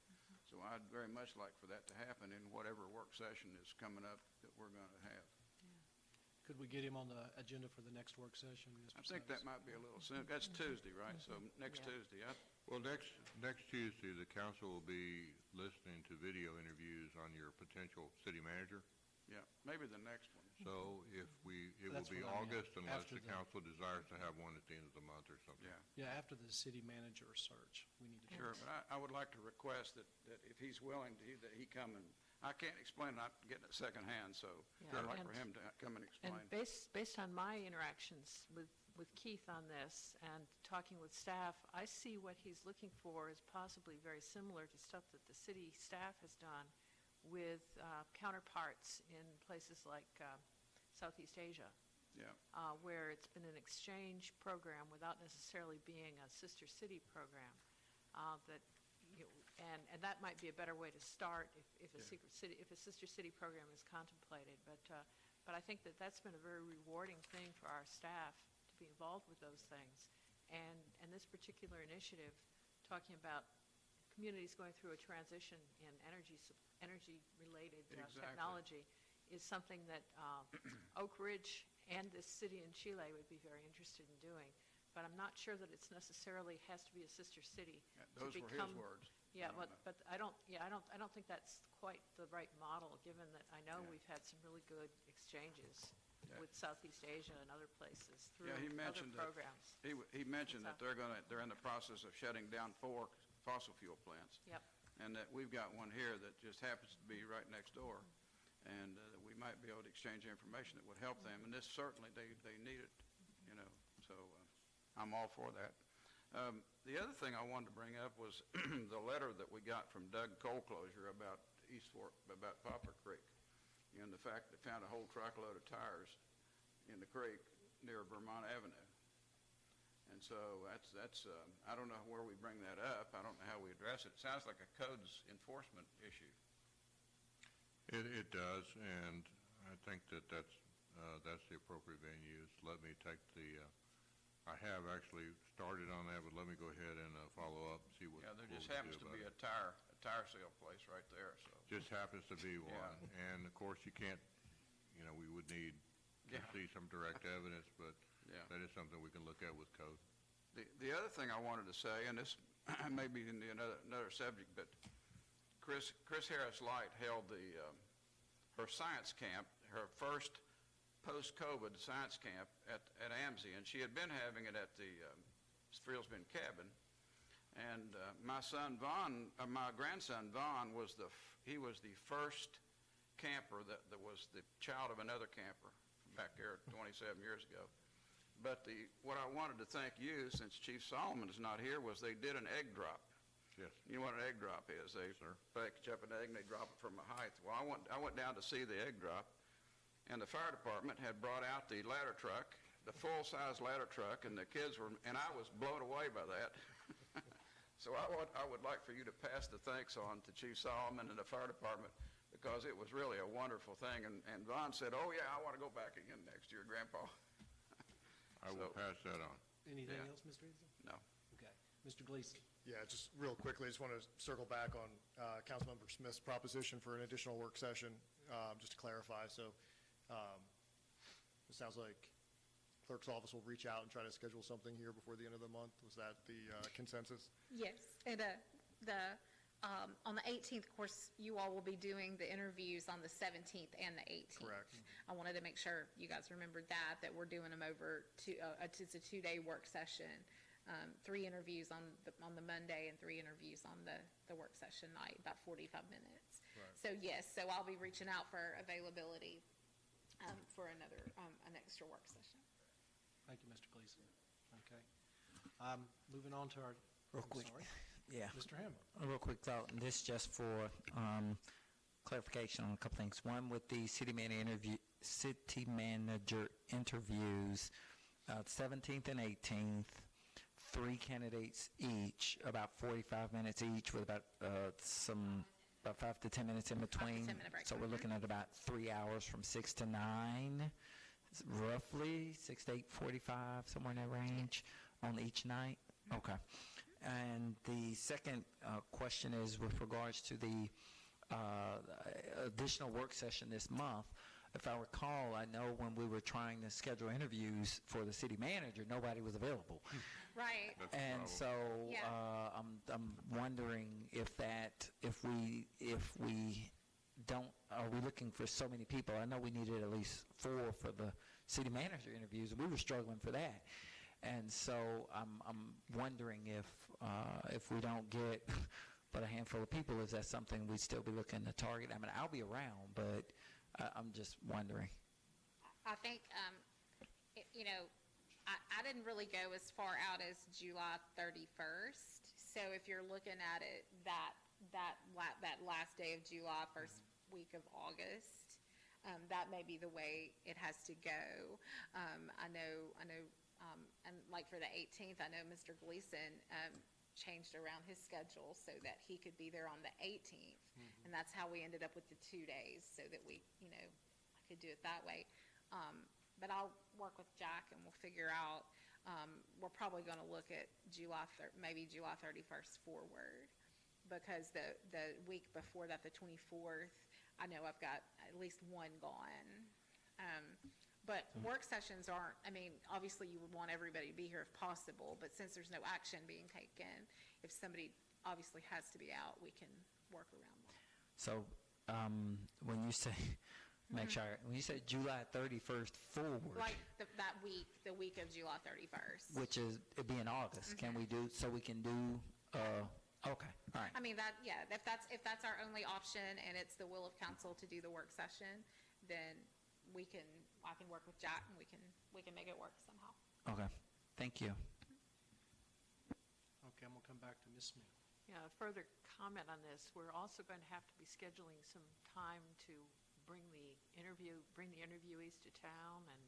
So I'd very much like for that to happen in whatever work session is coming up that we're going to have. Could we get him on the agenda for the next work session, Mr. I think that might be a little soon. That's Tuesday, right? So next Yeah. Tuesday. Well, next Tuesday, the council will be listening to video interviews on your potential city manager. Yeah, maybe the next one. So it will That's be what I meant, August unless after the the- council desires to have one at the end of the month or something. Yeah. Yeah, after the city manager search, we need to. Sure, but I would like to request that if he's willing to, that he come and, I can't explain, not getting it secondhand, so Yeah, I'd like and- for him to come and explain. And based on my interactions with Keith on this and talking with staff, I see what he's looking for is possibly very similar to stuff that the city staff has done with counterparts in places like Southeast Asia, Yeah. where it's been an exchange program without necessarily being a sister city program. And that might be a better way to start if a sister city program is contemplated. But I think that that's been a very rewarding thing for our staff to be involved with those things. And this particular initiative, talking about communities going through a transition in energy-related Exactly. technology, is something that Oak Ridge and this city in Chile would be very interested in doing. But I'm not sure that it's necessarily has to be a sister city to Those were his become. words. Yeah, I don't but I don't think that's quite the right model, given that I know Yeah. we've had some really good exchanges Yeah. with Southeast Asia and other places through Yeah, he other mentioned that, programs. he mentioned that they're in the process of shutting down 4 fossil fuel plants. Yep. And that we've got one here that just happens to be right next door. And we might be able to exchange information that would help them. And this certainly, they need it, you know, so I'm all for that. The other thing I wanted to bring up was the letter that we got from Doug Coalclosure about East Fork, about Poplar Creek, and the fact that they found a whole truckload of tires in the creek near Vermont Avenue. And so that's I don't know where we bring that up. I don't know how we address it. It sounds like a codes enforcement issue. It does, and I think that's the appropriate venue. Let me take I have actually started on that, but let me go ahead and follow up and see what. Yeah, there what just we happens do to about be it. a tire sale place right there, so. Just happens to be one. Yeah. And of course, you can't, we would need to Yeah. see some direct evidence, but Yeah. that is something we can look at with code. The other thing I wanted to say, and this may be in another subject, but Chris Harris Light held her science camp, her first post-COVID science camp at AMSI, and she had been having it at the Frielsbend Cabin. And my grandson Vaughn was the first camper that was the child of another camper back there 27 years ago. But what I wanted to thank you, since Chief Solomon is not here, was they did an egg drop. Yes. You know what an egg drop is? They package up an egg and they drop it from a height. Well, I went down to see the egg drop, and the fire department had brought out the ladder truck, the full-size ladder truck, and the kids were, and I was blown away by that. So I would like for you to pass the thanks on to Chief Solomon and the fire department, because it was really a wonderful thing. And Vaughn said, "Oh yeah, I want to go back again next year, Grandpa." I will pass that on. Anything Yeah. else, Mr. Easley? No. Okay. Mr. Gleason? Yeah, just real quickly, I just want to circle back on Councilmember Smith's proposition for an additional work session, just to clarify. So it sounds like clerk's office will reach out and try to schedule something here before the end of the month. Was that the consensus? Yes, and on the 18th, of course, you all will be doing the interviews on the 17th and the 18th. Correct. I wanted to make sure you guys remembered that we're doing them over it's a 2-day work session. 3 interviews on the Monday and 3 interviews on the work session night, about 45 minutes. Right. So yes, so I'll be reaching out for availability for an extra work session. Thank you, Mr. Gleason. Okay. Moving on to our, Real I'm quick. sorry. Yeah. Mr. Hammer. A real quick thought, and this just for clarification on a couple things. One, with the city manager interviews, 17th and 18th, 3 candidates each, about 45 minutes each, with about 5 to 10 minutes in between. 10-minute break. So we're looking at about 3 hours from 6 to 9. roughly 6 to 8:45, somewhere in that range, on each night? Okay. And the second question is with regards to the additional work session this month. If I recall, I know when we were trying to schedule interviews for the city manager, nobody was available. Right. And so I'm wondering if we don't, are we looking for so many people? I know we needed at least 4 for the city manager interviews. We were struggling for that. And so I'm wondering if we don't get but a handful of people, is that something we'd still be looking to target? I mean, I'll be around, but I'm just wondering. I think, I didn't really go as far out as July 31st. So if you're looking at it, that last day of July, first week of August, that may be the way it has to go. I know, and like for the 18th, I know Mr. Gleason changed around his schedule so that he could be there on the 18th. And that's how we ended up with the 2 days, so that I could do it that way. But I'll work with Jack and we'll figure out, we're probably going to look at maybe July 31st forward, because the week before that, the 24th, I know I've got at least one gone. But work sessions aren't, obviously you would want everybody to be here if possible, but since there's no action being taken, if somebody obviously has to be out, we can work around that. So when you say, when you say July 31st forward, Like that week, the week of July 31st. which is, it'd be in August, can we do, so we can do, okay, all right. If that's our only option and it's the will of council to do the work session, then I can work with Jack and we can make it work somehow. Okay, thank you. Okay, I'm going to come back to Ms. Smith. Yeah, further comment on this, we're also going to have to be scheduling some time to bring the interviewees to town and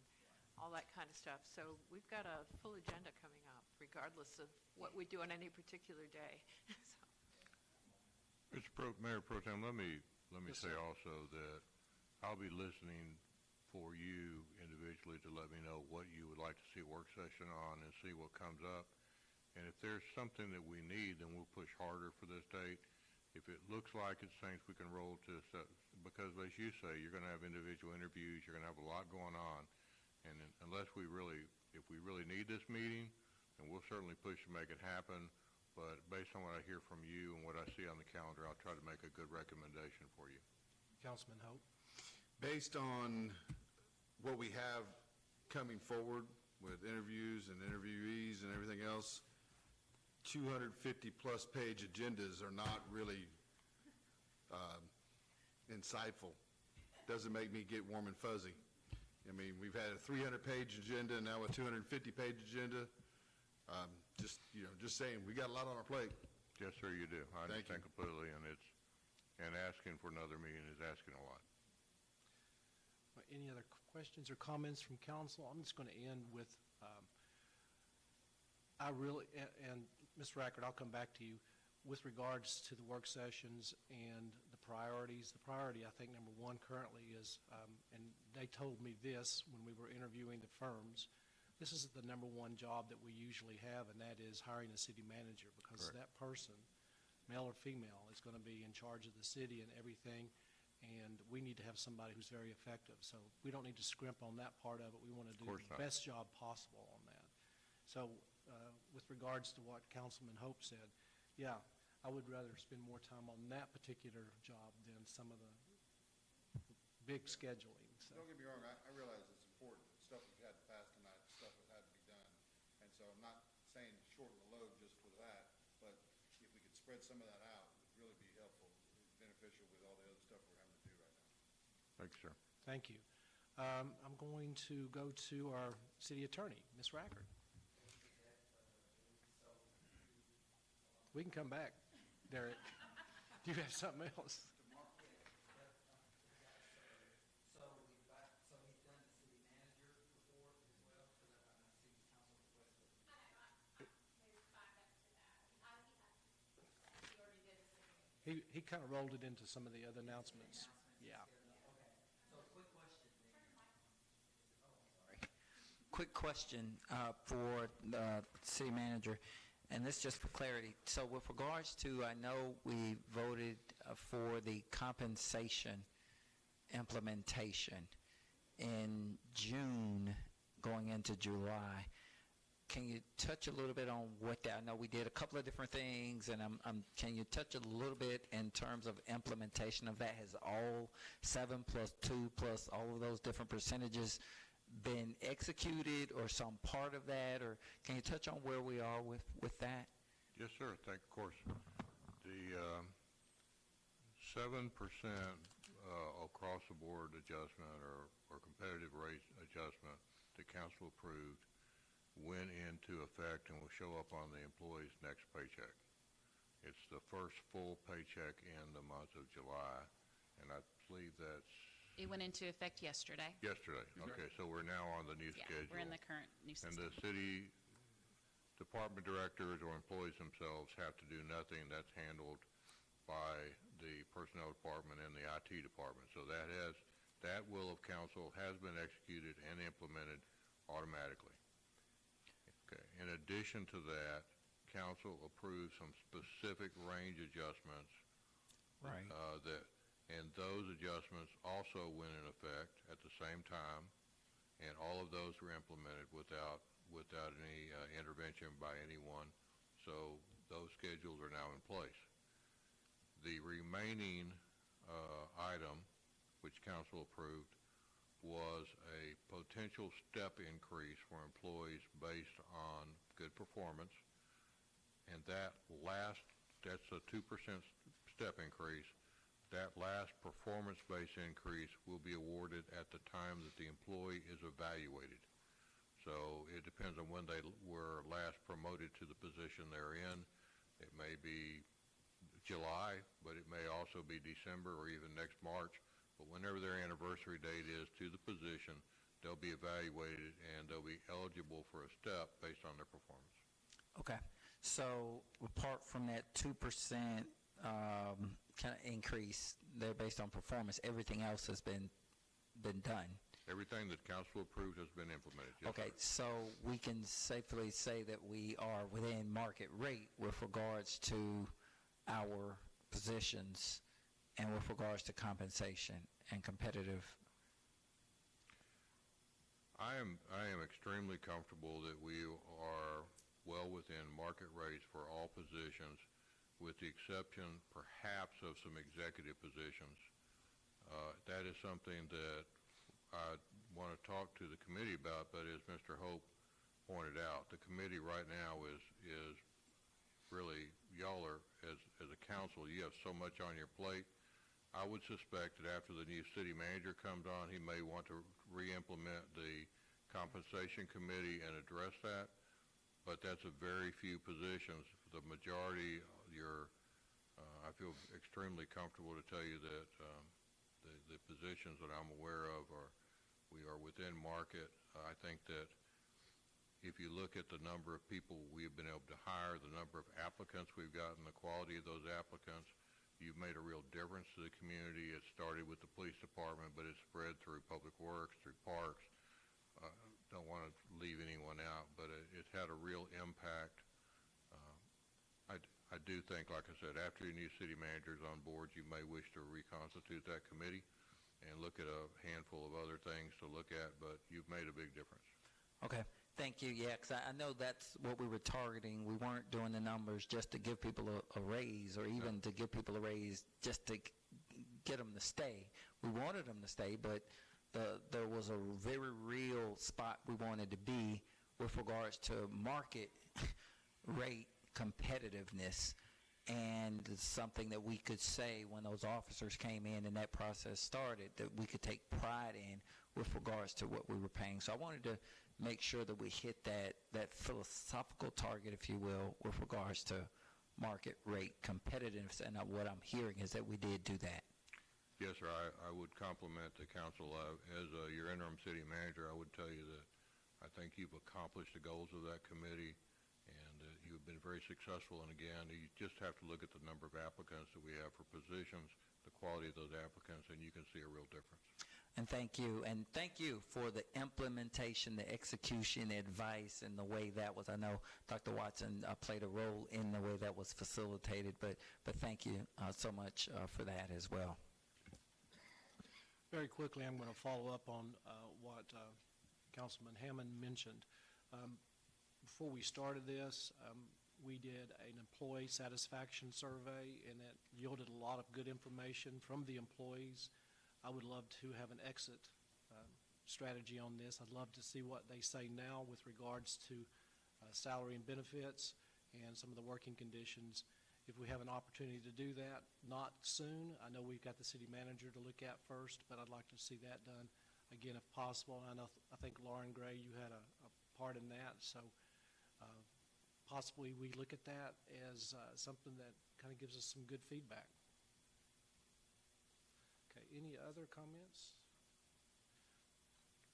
all that kind of stuff. So we've got a full agenda coming up, regardless of what we do on any particular day. Mayor Pro Tem, let me say also that I'll be listening for you individually to let me know what you would like to see a work session on and see what comes up. And if there's something that we need, then we'll push harder for this date. If it looks like it's things we can roll to, because as you say, you're going to have individual interviews, you're going to have a lot going on. And if we really need this meeting, then we'll certainly push to make it happen. But based on what I hear from you and what I see on the calendar, I'll try to make a good recommendation for you. Councilman Hope. Based on what we have coming forward with interviews and interviewees and everything else, 250-plus page agendas are not really insightful. Doesn't make me get warm and fuzzy. We've had a 300-page agenda, and now a 250-page agenda. Just saying, we got a lot on our plate. Yes, sir, you do. I Thank understand you. completely, and asking for another meeting is asking a lot. Any other questions or comments from council? I'm just going to end with, and Ms. Rackard, I'll come back to you. With regards to the work sessions and the priorities, the priority, I think, number one currently is, and they told me this when we were interviewing the firms, this is the number one job that we usually have, and that is hiring a city manager, because Correct. that person, male or female, is going to be in charge of the city and everything, and we need to have somebody who's very effective. So we don't need to scrimp on that part of it. We want to do the best job possible on that. So with regards to what Councilman Hope said, yeah, I would rather spend more time on that particular job than some of the big scheduling. So. Don't get me wrong, I realize it's important. Stuff we've had to pass tonight, stuff that had to be done. And so I'm not saying shorten the load just for that, but if we could spread some of that out, it would really be helpful, beneficial with all the other stuff we're having to do right now. Thank you, sir. Thank you. I'm going to go to our city attorney, Ms. Rackard. We can come back, Derek. Do you have something else? He kind of rolled it into some of the other announcements. Yeah. quick question for the city manager, and this just for clarity. So with regards to, I know we voted for the compensation implementation in June going into July. Can you touch a little bit on what that, I know we did a couple of different things, and can you touch a little bit in terms of implementation of that? Has all 7 plus 2 plus all of those different percentages been executed, or some part of that, or can you touch on where we are with that? Yes, sir. Of course. The 7% across-the-board adjustment or competitive rate adjustment that council approved went into effect and will show up on the employee's next paycheck. It's the first full paycheck in the month of July, and I believe that's... It went into effect yesterday. Yesterday. Okay, so we're now on the new schedule. We're in the current new system. And the city department directors or employees themselves have to do nothing. That's handled by the personnel department and the IT department. So that will of council has been executed and implemented automatically. Okay. In addition to that, council approved some specific range adjustments. Right. And those adjustments also went in effect at the same time, and all of those were implemented without any intervention by anyone. So those schedules are now in place. The remaining item, which council approved, was a potential step increase for employees based on good performance, and that's a 2% step increase. That last performance-based increase will be awarded at the time that the employee is evaluated. So it depends on when they were last promoted to the position they're in. It may be July, but it may also be December or even next March. But whenever their anniversary date is to the position, they'll be evaluated and they'll be eligible for a step based on their performance. Okay. So apart from that 2% kind of increase there based on performance, everything else has been done? Everything that council approved has been implemented. Yes, Okay, sir. so we can safely say that we are within market rate with regards to our positions and with regards to compensation and competitive. I am extremely comfortable that we are well within market rates for all positions, with the exception perhaps of some executive positions. That is something that I want to talk to the committee about, but as Mr. Hope pointed out, the committee right now is really, y'all are, as a council, you have so much on your plate. I would suspect that after the new city manager comes on, he may want to re-implement the compensation committee and address that, but that's a very few positions. The majority, I feel extremely comfortable to tell you that the positions that I'm aware of we are within market. I think that if you look at the number of people we've been able to hire, the number of applicants we've gotten, the quality of those applicants, you've made a real difference to the community. It started with the police department, but it spread through public works, through parks. Don't want to leave anyone out, but it had a real impact. I do think, like I said, after your new city manager's on board, you may wish to reconstitute that committee and look at a handful of other things to look at, but you've made a big difference. Okay, thank you. Yeah, because I know that's what we were targeting. We weren't doing the numbers just to give people a raise, or even to give people a raise just to get them to stay. We wanted them to stay, but there was a very real spot we wanted to be with regards to market rate competitiveness, and it's something that we could say when those officers came in and that process started, that we could take pride in with regards to what we were paying. So I wanted to make sure that we hit that philosophical target, if you will, with regards to market rate competitiveness, and what I'm hearing is that we did do that. Yes, sir. I would compliment the council. As your interim city manager, I would tell you that I think you've accomplished the goals of that committee, and you've been very successful. And again, you just have to look at the number of applicants that we have for positions, the quality of those applicants, and you can see a real difference. And And thank you. And thank you for the implementation, the execution, the advice, and the way that was. I know Dr. Watson played a role in the way that was facilitated, but thank you so much for that as well. Very quickly, I'm going to follow up on what Councilman Hammond mentioned. Before we started this, we did an employee satisfaction survey, and it yielded a lot of good information from the employees. I would love to have an exit strategy on this. I'd love to see what they say now with regards to salary and benefits and some of the working conditions. If we have an opportunity to do that, not soon. I know we've got the city manager to look at first, but I'd like to see that done again if possible. And I think Lauren Gray, you had a part in that, so possibly we look at that as something that kind of gives us some good feedback. Okay, any other comments?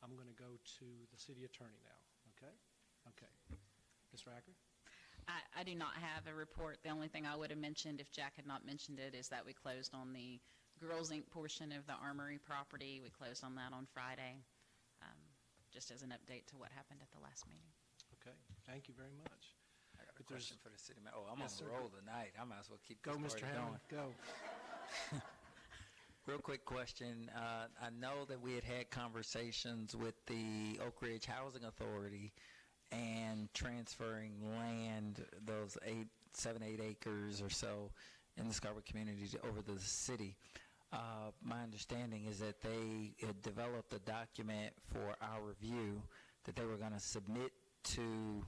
I'm going to go to the city attorney now, okay? Okay. Ms. Racker? I do not have a report. The only thing I would have mentioned, if Jack had not mentioned it, is that we closed on the Girls Inc. portion of the Armory property. We closed on that on Friday, just as an update to what happened at the last meeting. Okay, thank you very much. I got a If there's- question for the city manager. Oh, I'm Yes, on sir. the roll tonight. I might as well keep Go, this Mr. party Hammond, going. go. Real quick question. I know that we had conversations with the Oak Ridge Housing Authority and transferring land, those 7, 8 acres or so in the Scarborough community over to the city. My understanding is that they had developed a document for our review that they were going to submit to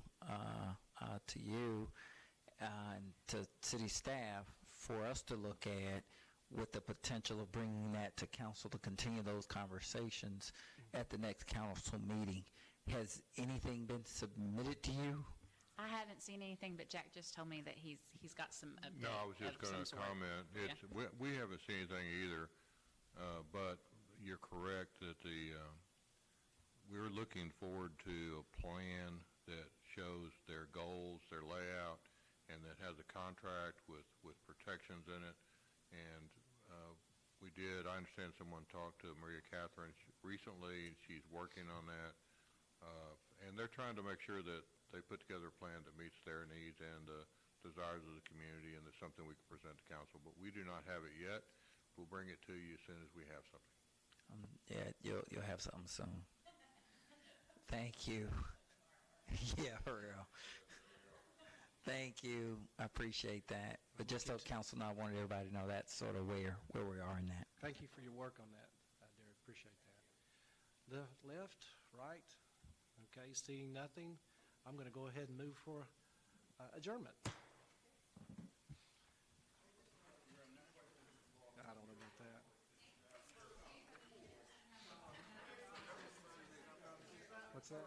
you and to city staff for us to look at, with the potential of bringing that to council to continue those conversations at the next council meeting. Has anything been submitted to you? I haven't seen anything, but Jack just told me that he's got some update. No, I was just of going some to sort. comment. Yeah. We haven't seen anything either, but you're correct that we're looking forward to a plan that shows their goals, their layout, and that has a contract with protections in it. And I understand someone talked to Maria Catherine recently. She's working on that. And they're trying to make sure that they put together a plan that meets their needs and desires of the community, and it's something we can present to council. But we do not have it yet. We'll bring it to you as soon as we have something. Yeah, you'll have something soon. Thank you. Yeah, for real. Thank you. I appreciate that. But just so council know, I wanted everybody to know that's sort of where we are in that. Thank you for your work on that, Derek. Appreciate that. The left, right? Okay, seeing nothing, I'm going to go ahead and move for adjournment. I don't know about that. What's that?